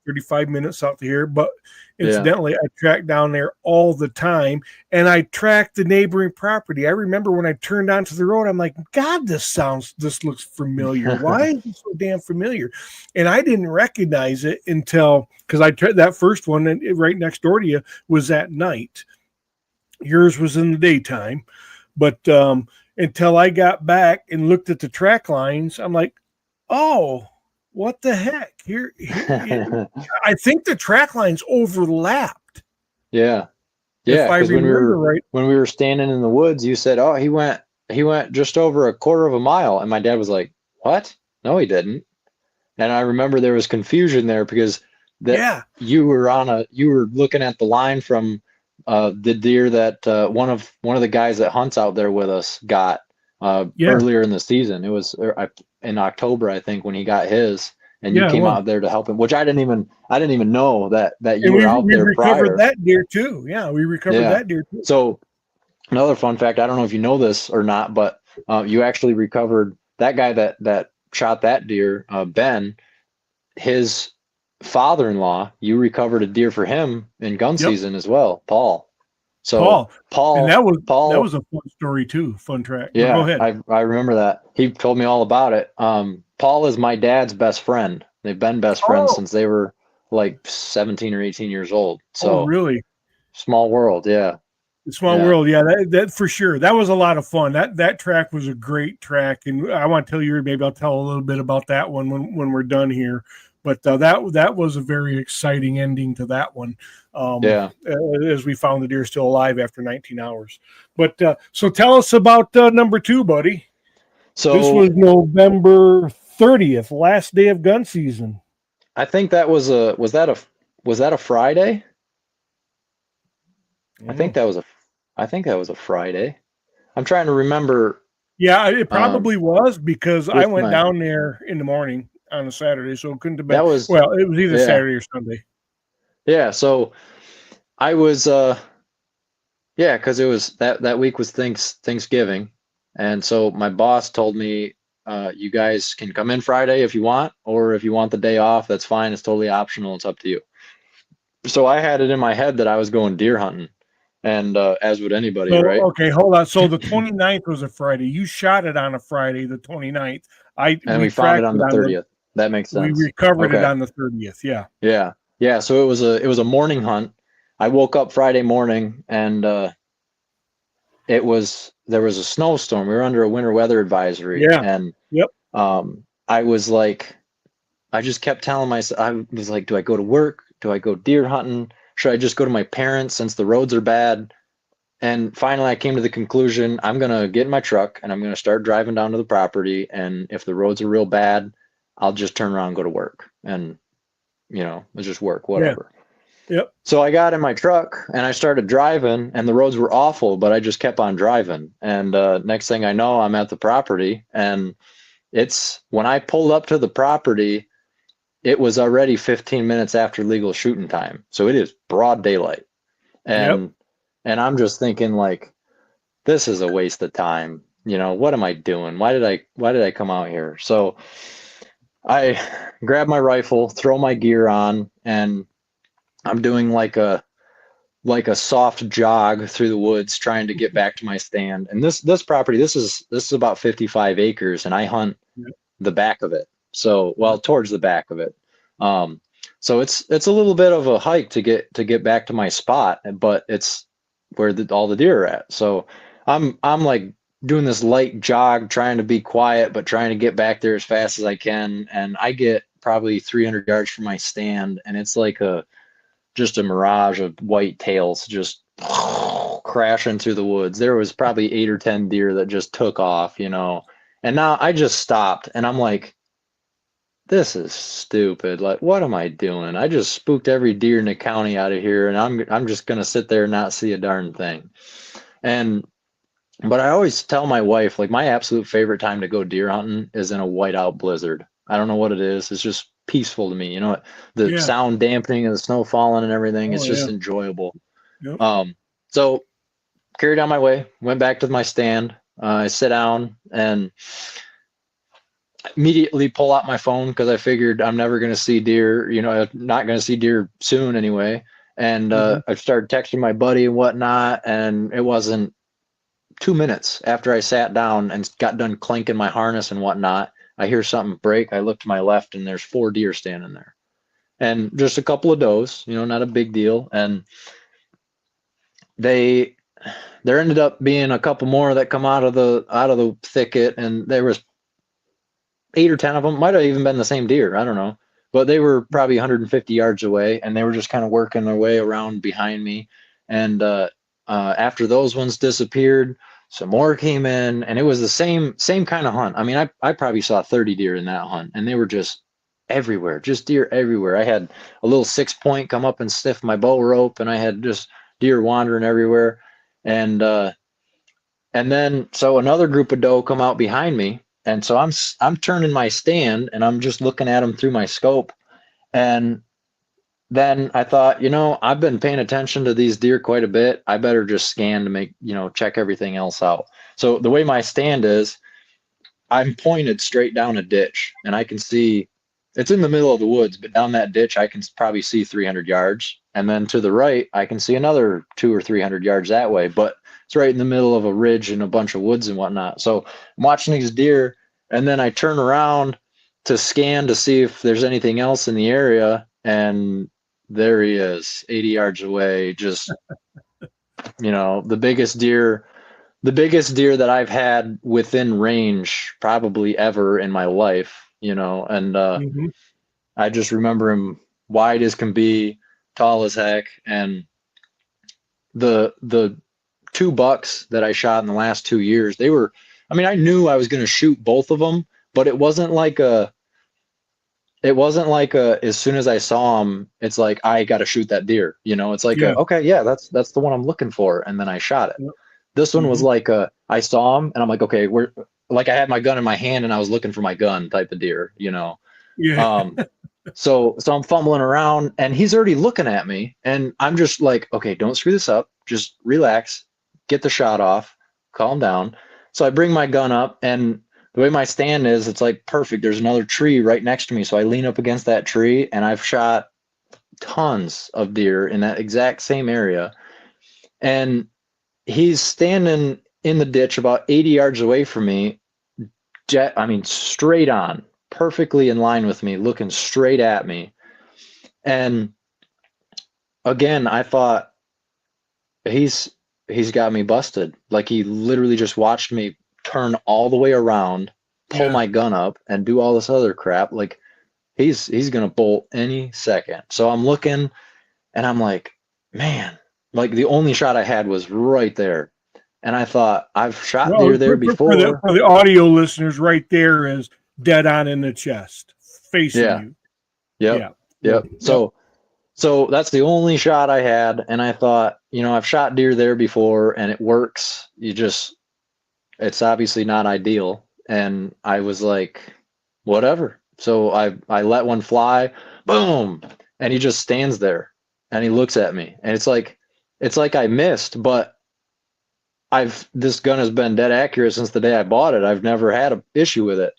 35 minutes south of here, but incidentally, I tracked down there all the time, and I tracked the neighboring property. I remember when I turned onto the road, I'm like, God, this looks familiar. Why is it so damn familiar? And I didn't recognize it until, because that first one right next door to you was at night. Yours was in the daytime, but until I got back and looked at the track lines, I'm like, oh, what the heck? Here, I think the track lines overlapped. Yeah. If I remember right. When we were standing in the woods, you said, "Oh, he went just over a quarter of a mile," and my dad was like, "What? No, he didn't." And I remember there was confusion there because you were looking at the line from the deer that one of the guys that hunts out there with us got earlier in the season. It was in October, I think, when he got his, and you came out there to help him, which I didn't even know that you were out there prior. We recovered that deer too. Yeah, we recovered that deer too. So another fun fact, I don't know if you know this or not, but you actually recovered that guy that shot that deer, Ben, his father-in-law. You recovered a deer for him in gun season as well, Paul. So Paul, and that was a fun story too. Fun track. Yeah, go ahead. I remember that. He told me all about it. Paul is my dad's best friend. They've been best friends since they were like 17 or 18 years old. So really? Small world, yeah. Small world, yeah. That for sure. That was a lot of fun. That track was a great track, and I want to tell you. Maybe I'll tell a little bit about that one when we're done here. But that was a very exciting ending to that one. As we found the deer still alive after 19 hours. But so tell us about number 2, buddy. So this was November 30th, last day of gun season. I think that was that a Friday? I think that was a Friday. I'm trying to remember. Yeah, it probably was, because I went down there in the morning on a Saturday, so it couldn't have been. It was either Saturday or Sunday. Yeah, so I was because it was that week was Thanksgiving, and so my boss told me, you guys can come in Friday if you want, or if you want the day off, that's fine. It's totally optional. It's up to you. So I had it in my head that I was going deer hunting, and as would anybody, right? Okay, hold on. So the 29th was a Friday. You shot it on a Friday, the 29th. We found it on the 30th. That makes sense. We recovered it on the 30th. Yeah. Yeah. Yeah. So it was a morning hunt. I woke up Friday morning, and there was a snowstorm. We were under a winter weather advisory. Yeah. And I was like, I just kept telling myself, I was like, do I go to work? Do I go deer hunting? Should I just go to my parents since the roads are bad? And finally I came to the conclusion, I'm going to get in my truck and I'm going to start driving down to the property. And if the roads are real bad, I'll just turn around and go to work, and it'll just work, whatever. Yeah. Yep. So I got in my truck and I started driving, and the roads were awful, but I just kept on driving. And next thing I know, I'm at the property, and when I pulled up to the property, it was already 15 minutes after legal shooting time. So it is broad daylight. And I'm just thinking, like, this is a waste of time. What am I doing? Why did I come out here? So I grab my rifle, throw my gear on, and I'm doing like a soft jog through the woods trying to get back to my stand. And this property, this is about 55 acres, and I hunt the back of it. So, towards the back of it. So it's a little bit of a hike to get back to my spot, but it's where all the deer are at. So I'm like doing this light jog, trying to be quiet, but trying to get back there as fast as I can. And I get probably 300 yards from my stand, and it's like just a mirage of white tails just crashing through the woods. There was probably 8 or 10 deer that just took off, you know. And now I just stopped, and I'm like, this is stupid. Like, what am I doing? I just spooked every deer in the county out of here, and I'm just gonna sit there and not see a darn thing. But I always tell my wife, like, my absolute favorite time to go deer hunting is in a whiteout blizzard. I don't know what it is. It's just peaceful to me. You know, the sound dampening of the snow falling and everything. It's just enjoyable. Yep. So carried on my way, went back to my stand. I sit down and immediately pull out my phone because I figured I'm never going to see deer, you know, not going to see deer soon anyway. And I started texting my buddy and whatnot, and it wasn't 2 minutes after I sat down and got done clanking my harness and whatnot, I hear something break. I look to my left, and there's 4 deer standing there, and just a couple of does, you know, not a big deal. And there ended up being a couple more that come out of the thicket, and there was 8 or 10 of them. Might have even been the same deer. I don't know, but they were probably 150 yards away, and they were just kind of working their way around behind me. And after those ones disappeared, some more came in, and it was the same kind of hunt. I mean, I probably saw 30 deer in that hunt, and they were just everywhere, just deer everywhere. I had a little 6-point come up and sniff my bow rope, and I had just deer wandering everywhere. And then so another group of doe come out behind me, and so I'm turning my stand, and I'm just looking at them through my scope. And then I thought, you know, I've been paying attention to these deer quite a bit. I better just scan to make, you know, check everything else out. So the way my stand is, I'm pointed straight down a ditch, and I can see, it's in the middle of the woods, but down that ditch, I can probably see 300 yards. And then to the right, I can see another 200 or 300 yards that way, but it's right in the middle of a ridge and a bunch of woods and whatnot. So I'm watching these deer, and then I turn around to scan to see if there's anything else in the area, and there he is, 80 yards away, just, you know, the biggest deer that I've had within range probably ever in my life, you know. And I just remember him wide as can be, tall as heck. And the 2 bucks that I shot in the last 2 years, they were, I mean, I knew I was going to shoot both of them, but it wasn't like as soon as I saw him, it's like, I got to shoot that deer, you know. It's like, okay, yeah, that's the one I'm looking for, and then I shot it. Yep. This one was like, I saw him, and I'm like, okay, like I had my gun in my hand, and I was looking for my gun type of deer, you know. Yeah. So I'm fumbling around, and he's already looking at me, and I'm just like, okay, don't screw this up, just relax, get the shot off, calm down. So I bring my gun up, and the way my stand is, it's like perfect. There's another tree right next to me. So I lean up against that tree, and I've shot tons of deer in that exact same area. And he's standing in the ditch about 80 yards away from me. Straight on, perfectly in line with me, looking straight at me. And again, I thought, he's got me busted. Like, he literally just watched me turn all the way around, pull my gun up, and do all this other crap. Like, he's gonna bolt any second. So I'm looking, and I'm like, man, like, the only shot I had was right there. And I thought, I've shot deer there before. For the audio listeners, right there is dead on in the chest, facing you. Yep. Yep. So that's the only shot I had. And I thought, you know, I've shot deer there before, and it works. It's obviously not ideal. And I was like, whatever. So I let one fly, boom. And he just stands there, and he looks at me, and it's like I missed, but this gun has been dead accurate since the day I bought it. I've never had an issue with it.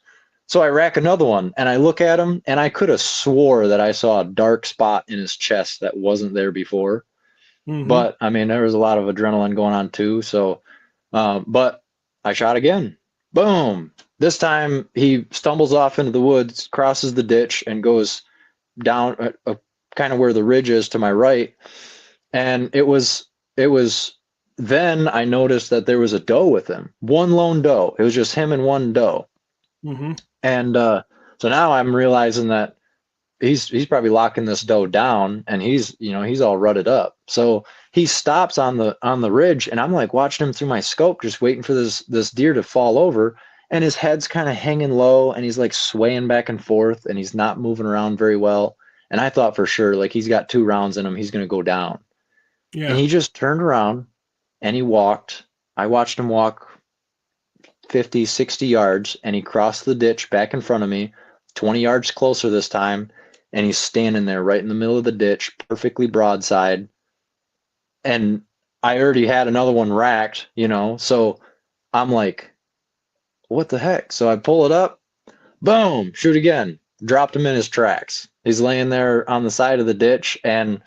So I rack another one, and I look at him, and I could have swore that I saw a dark spot in his chest that wasn't there before. But I mean, there was a lot of adrenaline going on too. So, but I shot again. Boom. This time he stumbles off into the woods, crosses the ditch, and goes down kind of where the ridge is to my right. And it was then I noticed that there was a doe with him, one lone doe. It was just him and one doe. And so now I'm realizing that he's probably locking this doe down, and he's all rutted up. So he stops on the ridge, and I'm like watching him through my scope, just waiting for this deer to fall over, and his head's kind of hanging low, and he's like swaying back and forth, and he's not moving around very well. And I thought for sure, like, he's got 2 rounds in him, he's going to go down. Yeah. And he just turned around and he walked. I watched him walk 50, 60 yards, and he crossed the ditch back in front of me, 20 yards closer this time, and he's standing there right in the middle of the ditch, perfectly broadside. And I already had another one racked, so I'm like, what the heck? So I pull it up, boom, shoot again, dropped him in his tracks. He's laying there on the side of the ditch, and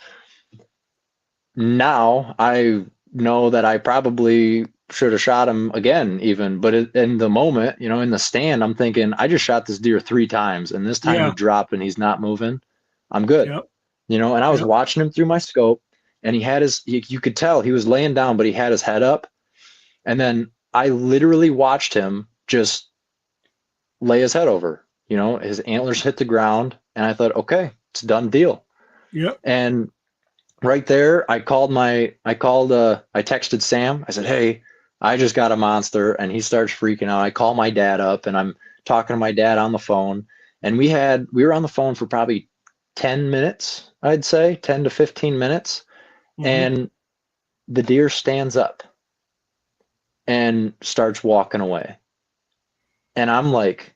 now I know that I probably should have shot him again even, but in the moment, in the stand, I'm thinking, I just shot this deer 3 times, and this time he dropped and he's not moving. I'm good. Yep. And I was watching him through my scope, and he had you could tell he was laying down, but he had his head up. And then I literally watched him just lay his head over, his antlers hit the ground, and I thought, okay, it's a done deal. Yep. And right there, I texted Sam. I said, hey, I just got a monster, and he starts freaking out. I call my dad up, and I'm talking to my dad on the phone, and we were on the phone for probably 10 minutes, I'd say 10 to 15 minutes. Mm-hmm. And the deer stands up and starts walking away. And I'm like,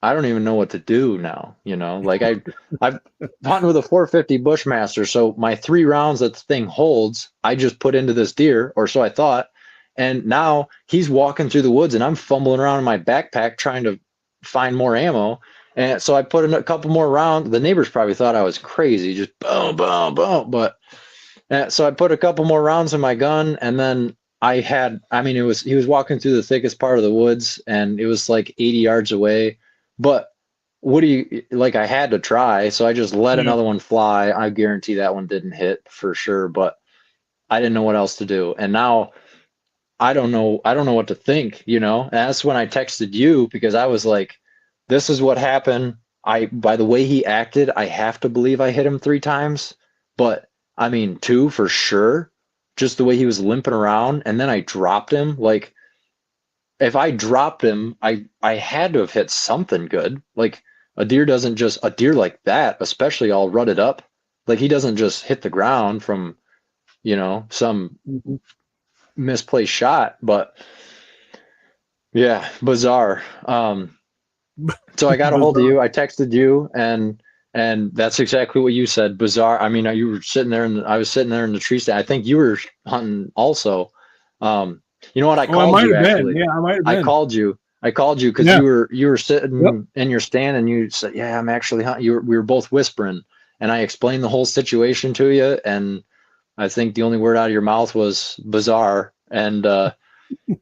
I don't even know what to do now. Like I've hunted with a 450 Bushmaster. So my 3 rounds that the thing holds, I just put into this deer, or so I thought. And now he's walking through the woods, and I'm fumbling around in my backpack trying to find more ammo. And so I put in a couple more rounds. The neighbors probably thought I was crazy, just boom, boom, boom. But so I put a couple more rounds in my gun, and then he was walking through the thickest part of the woods, and it was like 80 yards away. But I had to try, so I just let another one fly. I guarantee that one didn't hit for sure, but I didn't know what else to do. And now I don't know what to think, And that's when I texted you, because I was like, this is what happened. By the way he acted, I have to believe I hit him 3 times, but 2 for sure. Just the way he was limping around, and then I dropped him. Like, if I dropped him, I had to have hit something good. Like, a deer like that, especially all rutted up, like, he doesn't just hit the ground from, some misplaced shot. But yeah, bizarre. So I got a hold of you. I texted you, and that's exactly what you said. Bizarre. You were sitting there, and I was sitting there in the tree stand. I think you were hunting also. You know what? I called you actually. Yeah, I might have been. I called you because you were sitting in your stand, and you said, "Yeah, I'm actually hunting." We were both whispering, and I explained the whole situation to you, and I think the only word out of your mouth was bizarre, and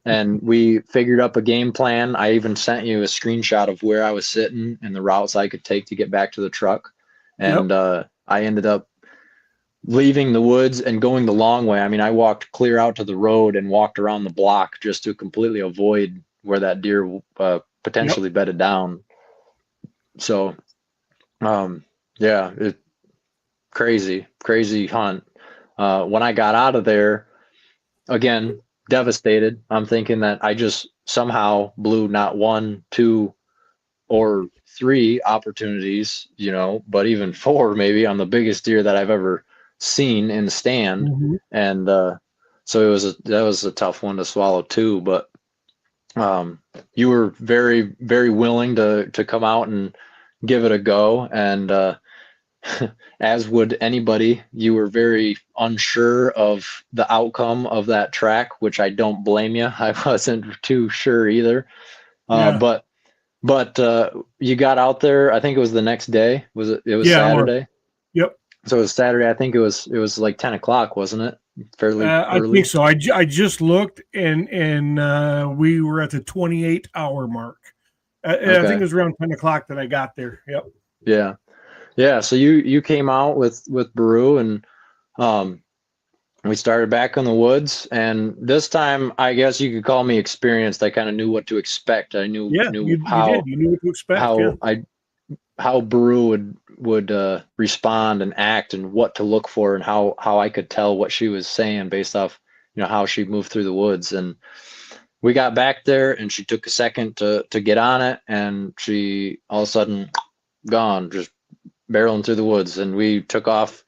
and we figured up a game plan. I even sent you a screenshot of where I was sitting and the routes I could take to get back to the truck. And I ended up leaving the woods and going the long way. I walked clear out to the road and walked around the block just to completely avoid where that deer potentially bedded down. So, crazy hunt. When I got out of there, again, devastated. I'm thinking that I just somehow blew not 1, 2, or 3 opportunities, but even 4 maybe on the biggest deer that I've ever seen in the stand. Mm-hmm. And so that was a tough one to swallow too. But you were very, very willing to come out and give it a go, and as would anybody, you were very unsure of the outcome of that track, which I don't blame you. I wasn't too sure either. But you got out there. I think it was the next day. It was Saturday. Yep. So it was Saturday. I think it was like 10 o'clock, wasn't it? Fairly early. I think so. I just looked, and we were at the 28-hour mark. Okay. I think it was around 10 o'clock that I got there. Yep. Yeah. Yeah, so you came out with Baru, and we started back in the woods. And this time, I guess you could call me experienced. I kind of knew what to expect. I knew you knew what to expect. how Baru would respond and act and what to look for and how I could tell what she was saying based off, you know, how she moved through the woods. And we got back there and she took a second to get on it, and she all of a sudden gone, just barreling through the woods. And we took off,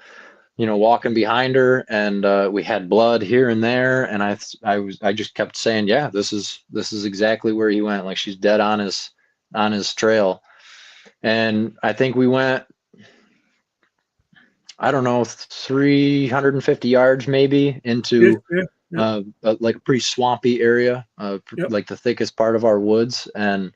you know, walking behind her, and we had blood here and there. And I just kept saying, yeah, this is exactly where he went. Like, she's dead on his trail. And I think we went, I don't know, 350 yards maybe into like a pretty swampy area, like the thickest part of our woods. And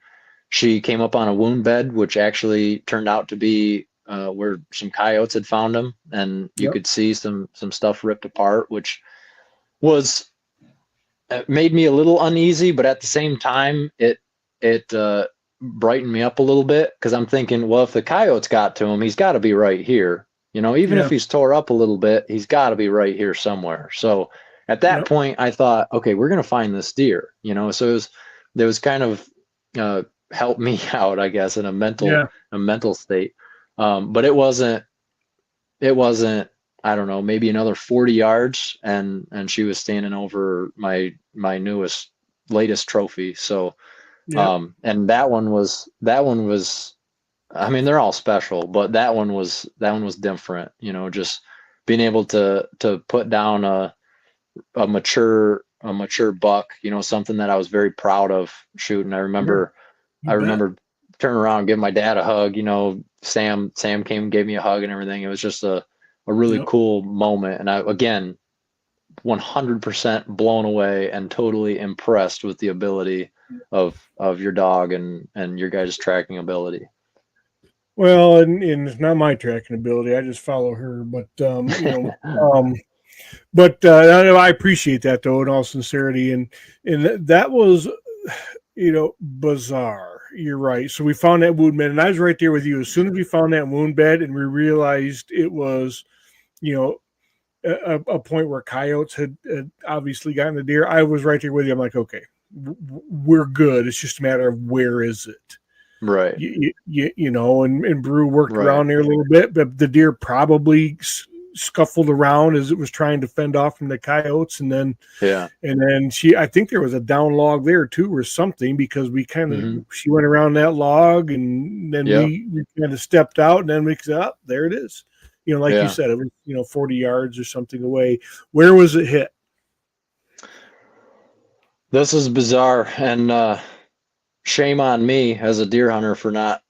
she came up on a wound bed, which actually turned out to be where some coyotes had found him, and you could see some stuff ripped apart, which was made me a little uneasy, but at the same time, it brightened me up a little bit, because I'm thinking, well, if the coyotes got to him, he's got to be right here. You know, even if he's tore up a little bit, he's got to be right here somewhere. So at that point, I thought, okay, we're going to find this deer, you know. So there was kind of helped me out, I guess, in a mental state. But it wasn't, I don't know, maybe another 40 yards, and she was standing over my latest trophy. So, and that one was, I mean, they're all special, but that one was different, you know, just being able to put down a mature buck, you know, something that I was very proud of shooting. I remember turning around and giving my dad a hug, you know. Sam came and gave me a hug and everything. It was just a really cool moment. And I, again, 100% blown away and totally impressed with the ability of your dog and your guys' tracking ability. Well, and it's not my tracking ability. I just follow her, but you know, but I appreciate that, though, in all sincerity. And that was, you know, bizarre. You're right. So we found that wound bed, and I was right there with you. As soon as we found that wound bed and we realized it was, you know, a point where coyotes had obviously gotten the deer, I was right there with you. I'm like, okay, we're good. It's just a matter of where is it. Right. You know, and Brew worked around there a little bit, but the deer probably scuffled around as it was trying to fend off from the coyotes. And then, I think there was a down log there too, or something, because we kind of, she went around that log, and then we kind of stepped out, and then we said, oh, there it is. You know, like you said, it was, you know, 40 yards or something away. Where was it hit? This is bizarre, and shame on me as a deer hunter for not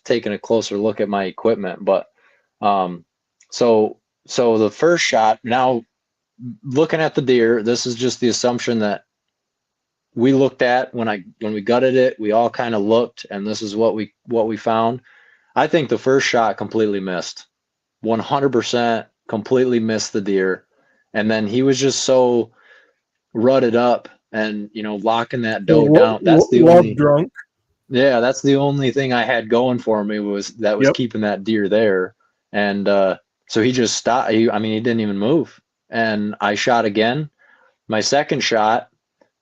taking a closer look at my equipment. But so the first shot, now looking at the deer, this is just the assumption that we looked at when we gutted it. We all kind of looked, and this is what we found. I think the first shot completely missed, 100% completely missed the deer, and then he was just so rutted up and, you know, locking that doe down. That's the only drunk. Yeah, that's the only thing I had going for me was keeping that deer there. And so he just stopped. He didn't even move. And I shot again. My second shot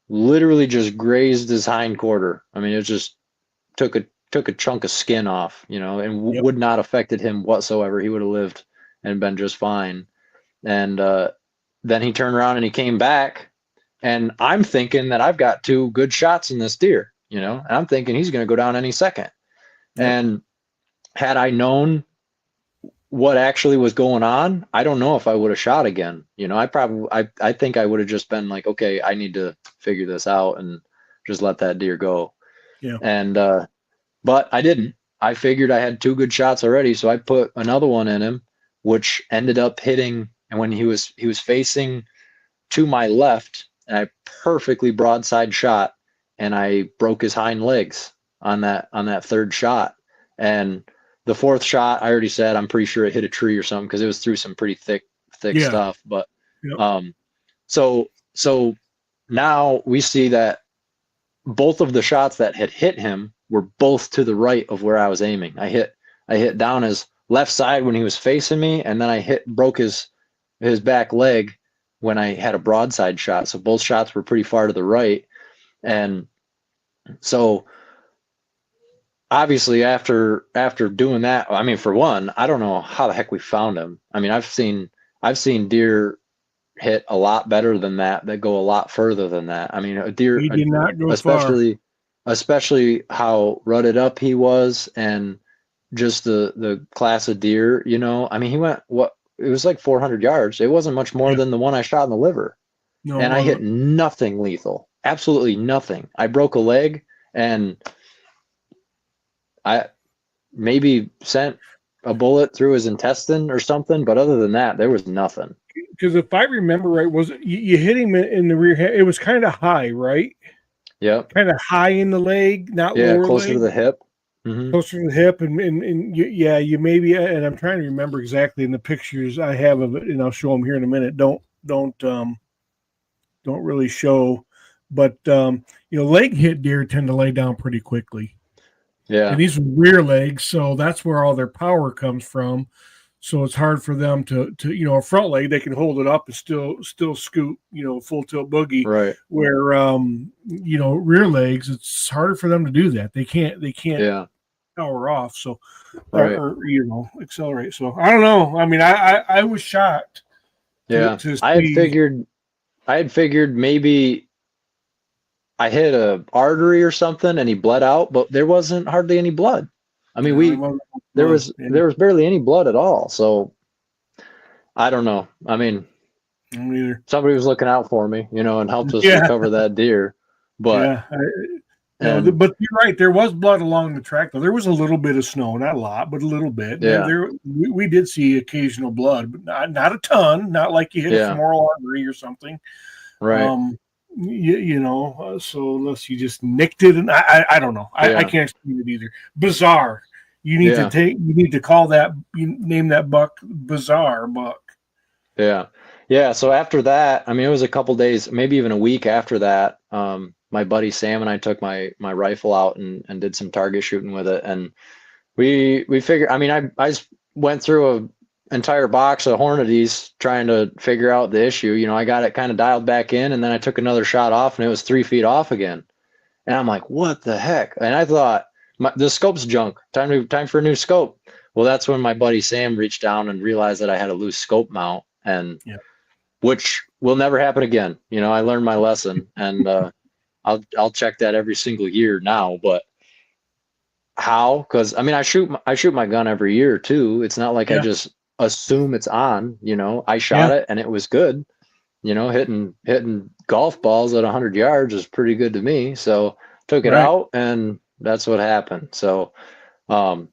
literally just grazed his hind quarter. I mean, it just took a chunk of skin off, you know, and would not affected him whatsoever. He would have lived and been just fine. And then he turned around and he came back. And I'm thinking that I've got two good shots in this deer, you know, and I'm thinking he's going to go down any second. And had I known what actually was going on, I don't know if I would have shot again. You know, I think I would have just been like, okay, I need to figure this out and just let that deer go. Yeah. And, but I didn't. I figured I had two good shots already. So I put another one in him, which ended up hitting. And when he was facing to my left, and I perfectly broadside shot, and I broke his hind legs on that third shot. And the fourth shot, I already said, I'm pretty sure it hit a tree or something, because it was through some pretty thick stuff. But so now we see that both of the shots that had hit him were both to the right of where I was aiming. I hit down his left side when he was facing me, and then I broke his back leg when I had a broadside shot. So both shots were pretty far to the right. And so obviously after doing that, I mean, for one, I don't know how the heck we found him. I mean, I've seen deer hit a lot better than that go a lot further than that. I mean, He did not go far. especially how rutted up he was, and just the class of deer, you know. I mean, he went, what, it was like 400 yards. It wasn't much more Yeah. than the one I shot in the liver. No, And I hit nothing lethal. Absolutely nothing. I broke a leg, and I maybe sent a bullet through his intestine or something, but other than that, there was nothing. because if I remember right, was it you hit him in the rear hand? It was kind of high, right? Yep. Kind of high in the leg, not Yeah, lower closer leg. to the hip. Mm-hmm. Closer to the hip, and you maybe, and I'm trying to remember exactly in the pictures I have of it, and I'll show them here in a minute. Don't really show, but leg hit deer tend to lay down pretty quickly. Yeah. And these are rear legs, so that's where all their power comes from. So it's hard for them to a front leg, they can hold it up and still scoot, full tilt boogie. Right. Where rear legs, it's harder for them to do that. They can't Yeah. power off, so Right. or accelerate. So I don't know. I mean, I was shocked. Yeah. to I had see- figured maybe I hit a artery or something and he bled out, but there wasn't hardly any blood. I mean, there was barely any blood at all. So I don't know. I mean, either. somebody was looking out for me, and helped us Yeah. recover that deer. But but you're right. There was blood along the track, though. There was a little bit of snow, not a lot, but a little bit. Yeah. We did see occasional blood, but not a ton. Not like you hit a femoral artery or something. right. So unless you just nicked it, and I don't know. I can't explain it either. Bizarre. You need to call that. You name that buck Bizarre buck. Yeah. Yeah. So after that, I mean, it was a couple days, maybe even a week after that. My buddy Sam and I took my rifle out and did some target shooting with it. And we figured, I mean, I went through an entire box of Hornadies trying to figure out the issue. I got it kind of dialed back in, and then I took another shot off and it was 3 feet off again. And I'm like, what the heck? And I thought, the scope's junk. Time for a new scope. Well, that's when my buddy Sam reached down and realized that I had a loose scope mount, and which will never happen again. I learned my lesson, and I'll check that every single year now. But how? Because I mean, I shoot my gun every year too. It's not like I just assume it's on. I shot it and it was good. Hitting golf balls at 100 yards is pretty good to me. So took it out, and that's what happened. So, so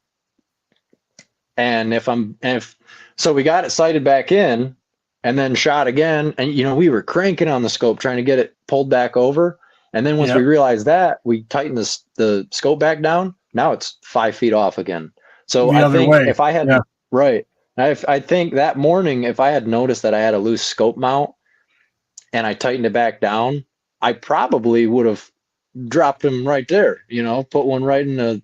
we got it sighted back in, and then shot again, and we were cranking on the scope trying to get it pulled back over. And then once we realized that, we tightened the scope back down. Now it's 5 feet off again. So I think if I had I think that morning, if I had noticed that I had a loose scope mount and I tightened it back down, I probably would have dropped him right there. Put one right in the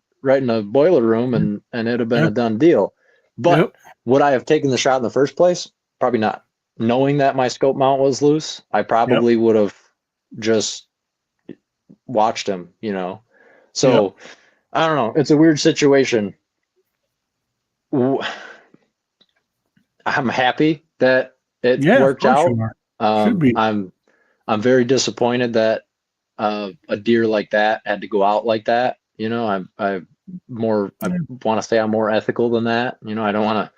boiler room, and it'd have been a done deal. But would I have taken the shot in the first place? Probably not. Knowing that my scope mount was loose, I probably would have just watched him, So I don't know. It's a weird situation. I'm happy that it worked out. I'm very disappointed that a deer like that had to go out like that. I want to say I'm more ethical than that. I don't want to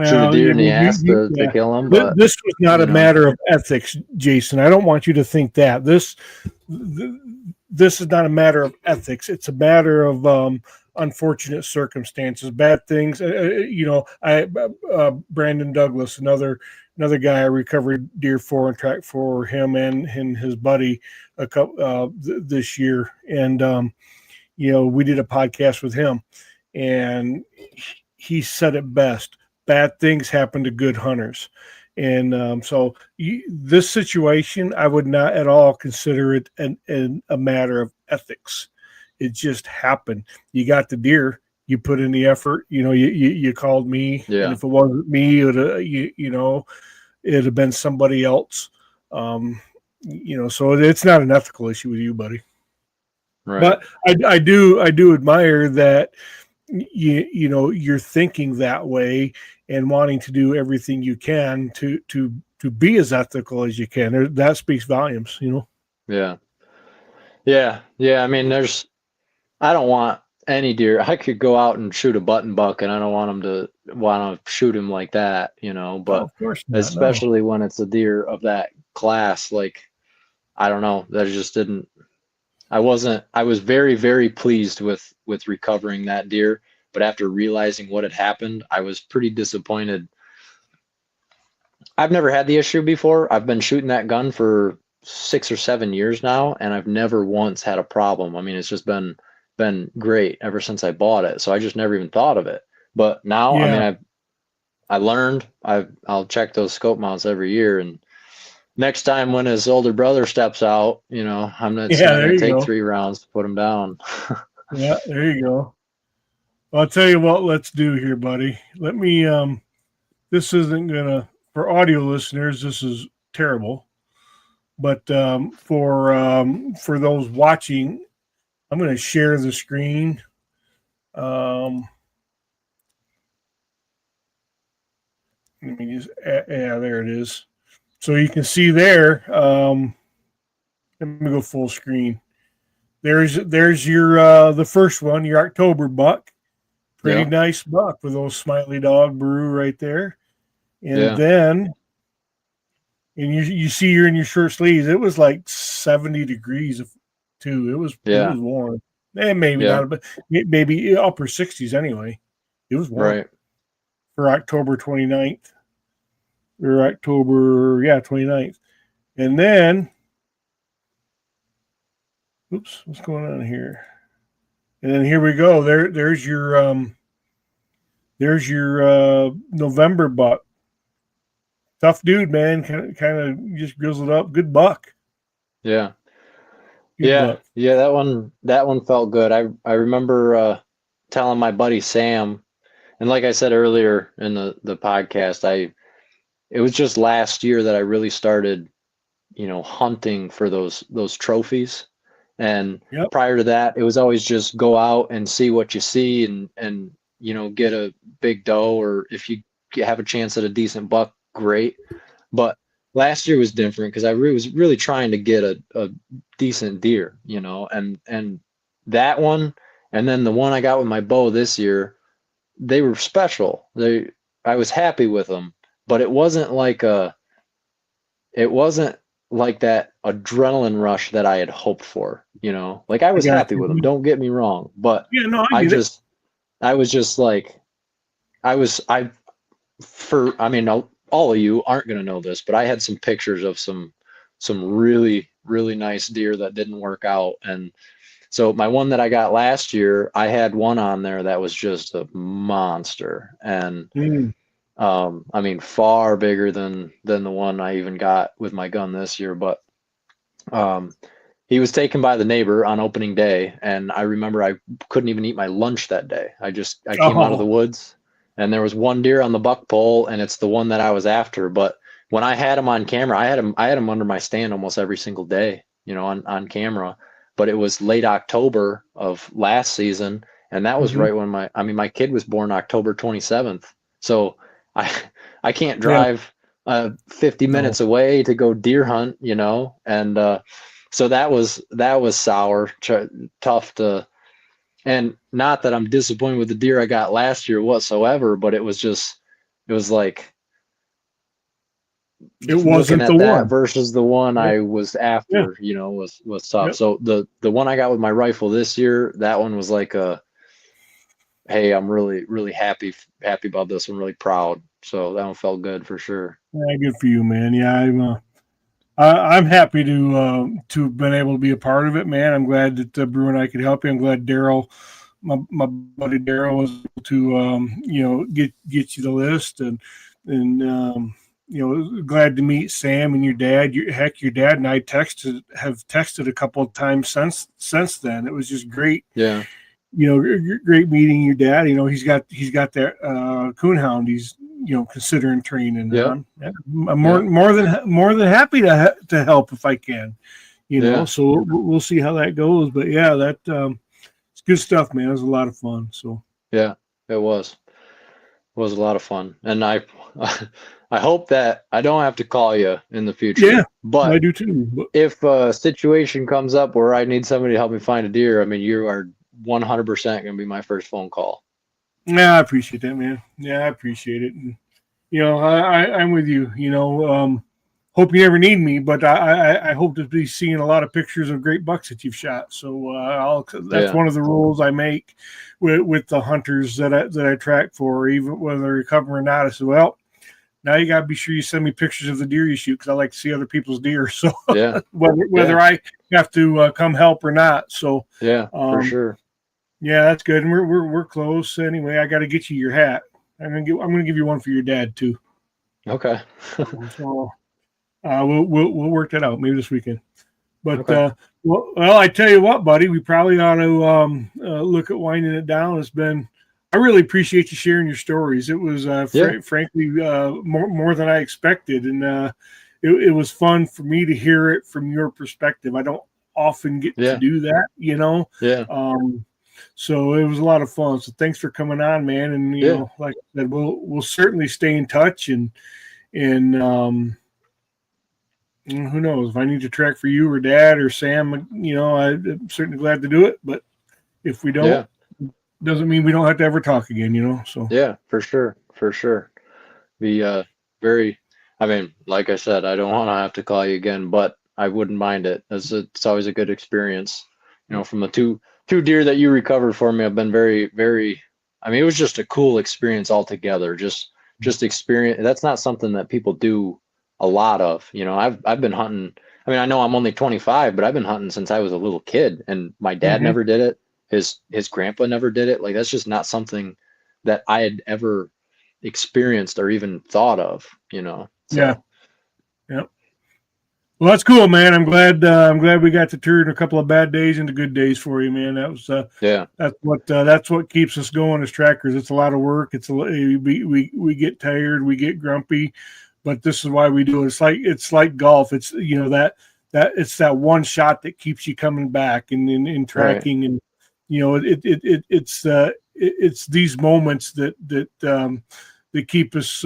shoot a deer in the ass to kill him. But this was not a matter of ethics, Jason. I don't want you to think that this is not a matter of ethics. It's a matter of unfortunate circumstances, bad things. Brandon Douglas, another guy I recovered deer for and tracked for him and his buddy this year, and we did a podcast with him, and he said it best: bad things happen to good hunters. And this situation, I would not at all consider it a matter of ethics. It just happened. You got the deer, you put in the effort. You called me, and if it wasn't me, it'd have been somebody else. So it's not an ethical issue with you, buddy. Right. But I do admire that you're thinking that way and wanting to do everything you can to be as ethical as you can. That speaks volumes, Yeah. Yeah. I mean, I don't want any deer. I could go out and shoot a button buck, and I don't want them to want to shoot him like that, but of course not, no. especially when it's a deer of that class, like, I don't know, that just didn't, I was very, very pleased with recovering that deer, but after realizing what had happened, I was pretty disappointed. I've never had the issue before. I've been shooting that gun for 6 or 7 years now, and I've never once had a problem. I mean, it's just been great ever since I bought it. So I just never even thought of it. But now, I mean, I learned. I'll check those scope mounts every year, and next time when his older brother steps out, I'm not going to take 3 rounds to put him down. Yeah, there you go. Well, I'll tell you what, let's do here, buddy. Let me. This isn't gonna, for audio listeners, this is terrible, but for those watching, I'm going to share the screen. Let me just, there it is. So you can see there. Let me go full screen. There's your the first one, your October buck. Pretty nice buck with those Smiley Dog brew right there. And then, and you see you're in your short sleeves. It was like 70 degrees too. It was warm. And maybe not, but maybe upper 60s anyway. It was warm. Right. For October 29th. Or October, 29th. And then, oops, what's going on here? And then here we go. There's your November buck. Tough dude, man. Kind of just grizzled up. Good buck. Yeah. Good buck. Yeah. That one felt good. I remember telling my buddy Sam, and like I said earlier in the podcast, it was just last year that I really started, hunting for those trophies. And prior to that, it was always just go out and see what you see and get a big doe, or if you have a chance at a decent buck, great. But last year was different because I was really trying to get a decent deer, and that one, and then the one I got with my bow this year, they were special. I was happy with them, but it wasn't like that adrenaline rush that I had hoped for, like I was happy with them. Don't get me wrong, but all of you aren't going to know this, but I had some pictures of some really, really nice deer that didn't work out. And so my one that I got last year, I had one on there that was just a monster. And far bigger than the one I even got with my gun this year. But he was taken by the neighbor on opening day, and I remember I couldn't even eat my lunch that day. I came out of the woods, and there was one deer on the buck pole, and it's the one that I was after. But when I had him on camera, I had him under my stand almost every single day, on camera. But it was late October of last season, and that was right when my kid was born October 27th. So I can't drive 50 minutes away to go deer hunt, and so that was sour, tough to. And not that I'm disappointed with the deer I got last year whatsoever, but it was like it wasn't the one versus the one I was after, was tough. So the one I got with my rifle this year, that one was like hey, I'm really, really happy about this. I'm really proud. So that one felt good for sure. Yeah, good for you, man. Yeah, I'm happy to have been able to be a part of it, man. I'm glad that Brew and I could help you. I'm glad Daryl, my buddy Daryl, was able to get you the list, and glad to meet Sam and your dad. Your dad and I have texted a couple of times since then. It was just great. Yeah. Great meeting your dad. He's got that coonhound. He's considering training. Yeah. I'm more than happy to help if I can. you know. Yeah. So we'll see how that goes. But yeah, that it's good stuff, man. It was a lot of fun. So Yeah, it was. It was a lot of fun. And I I hope that I don't have to call you in the future. yeah, I But do too. But if a situation comes up where I need somebody to help me find a deer, I mean, you are 100% going to be my first phone call. yeah, I appreciate that, man. Yeah, I appreciate it. And, you know, I'm with you. You know, hope you never need me, but I hope to be seeing a lot of pictures of great bucks that you've shot. So that's Yeah. one of the rules I make with the hunters that I track for, even whether they recover or not. I said, well, now you got to be sure you send me pictures of the deer you shoot because I like to see other people's deer. So Yeah. whether I have to come help or not. So Yeah, for sure. yeah, that's good. And we're close anyway. I got to get you your hat. I'm gonna give you one for your dad too. Okay. So we'll work that out maybe this weekend. But Okay. well, I tell you what, buddy, we probably ought to look at winding it down. I really appreciate you sharing your stories. It was frankly more than I expected, and it was fun for me to hear it from your perspective. I don't often get to do that, you know. Yeah. So it was a lot of fun. So thanks for coming on, man. And you know, like I said, we'll certainly stay in touch and who knows if I need to track for you or Dad or Sam, you know, I'm certainly glad to do it. But if we don't, doesn't mean we don't have to ever talk again, you know. So yeah, for sure. Be very. I mean, like I said, I don't want to have to call you again, but I wouldn't mind it. It's always a good experience. You know, from the two deer that you recovered for me, I've been very, very. I mean, it was just a cool experience altogether. Just experience. That's not something that people do a lot of. You know, I've been hunting. I mean, I know I'm only 25, but I've been hunting since I was a little kid, and my dad never did it. His grandpa never did it. Like, that's just not something that I had ever experienced or even thought of, you know. So. Yeah. Well, that's cool, man. I'm glad we got to turn a couple of bad days into good days for you, man. That was that's what keeps us going as trackers. It's a lot of work. We get tired, we get grumpy, but this is why we do it. It's like golf. It's, you know, that it's that one shot that keeps you coming back and in tracking, and you know, it's these moments that keep us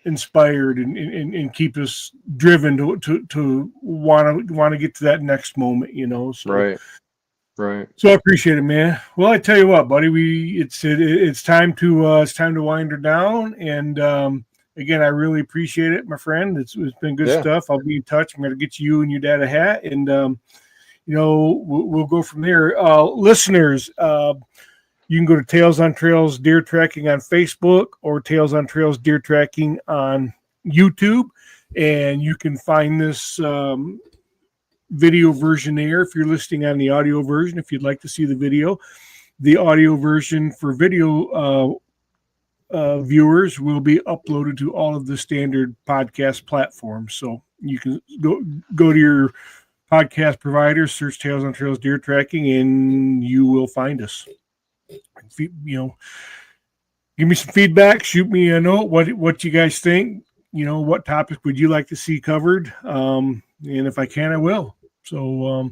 inspired and keep us driven to want to get to that next moment, you know. So right. So I appreciate it, man. Well, I tell you what, buddy, it's time to wind her down, and again, I really appreciate it, my friend. It's been good stuff. I'll be in touch. I'm going to get you and your dad a hat, and you know, we'll go from there. Listeners, you can go to Tales on Trails Deer Tracking on Facebook or Tales on Trails Deer Tracking on YouTube, and you can find this video version there if you're listening on the audio version. If you'd like to see the video, the audio version for video viewers will be uploaded to all of the standard podcast platforms. So you can go to your podcast provider, search Tales on Trails Deer Tracking, and you will find us. You know, give me some feedback, shoot me a note, what you guys think, you know, what topic would you like to see covered, and if I can, I will. So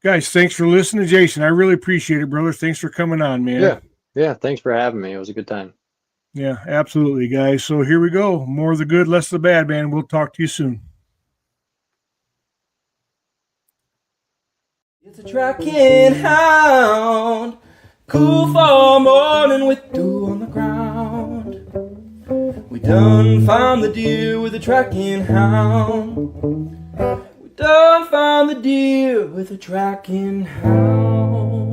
guys, thanks for listening. Jason, I really appreciate it, brother. Thanks for coming on, man. Yeah, thanks for having me. It was a good time. Yeah, absolutely, guys. So here we go. More of the good, less of the bad, man. We'll talk to you soon. It's a tracking hound, cool fall morning with dew on the ground. We done found the deer with a tracking hound. We done found the deer with a tracking hound.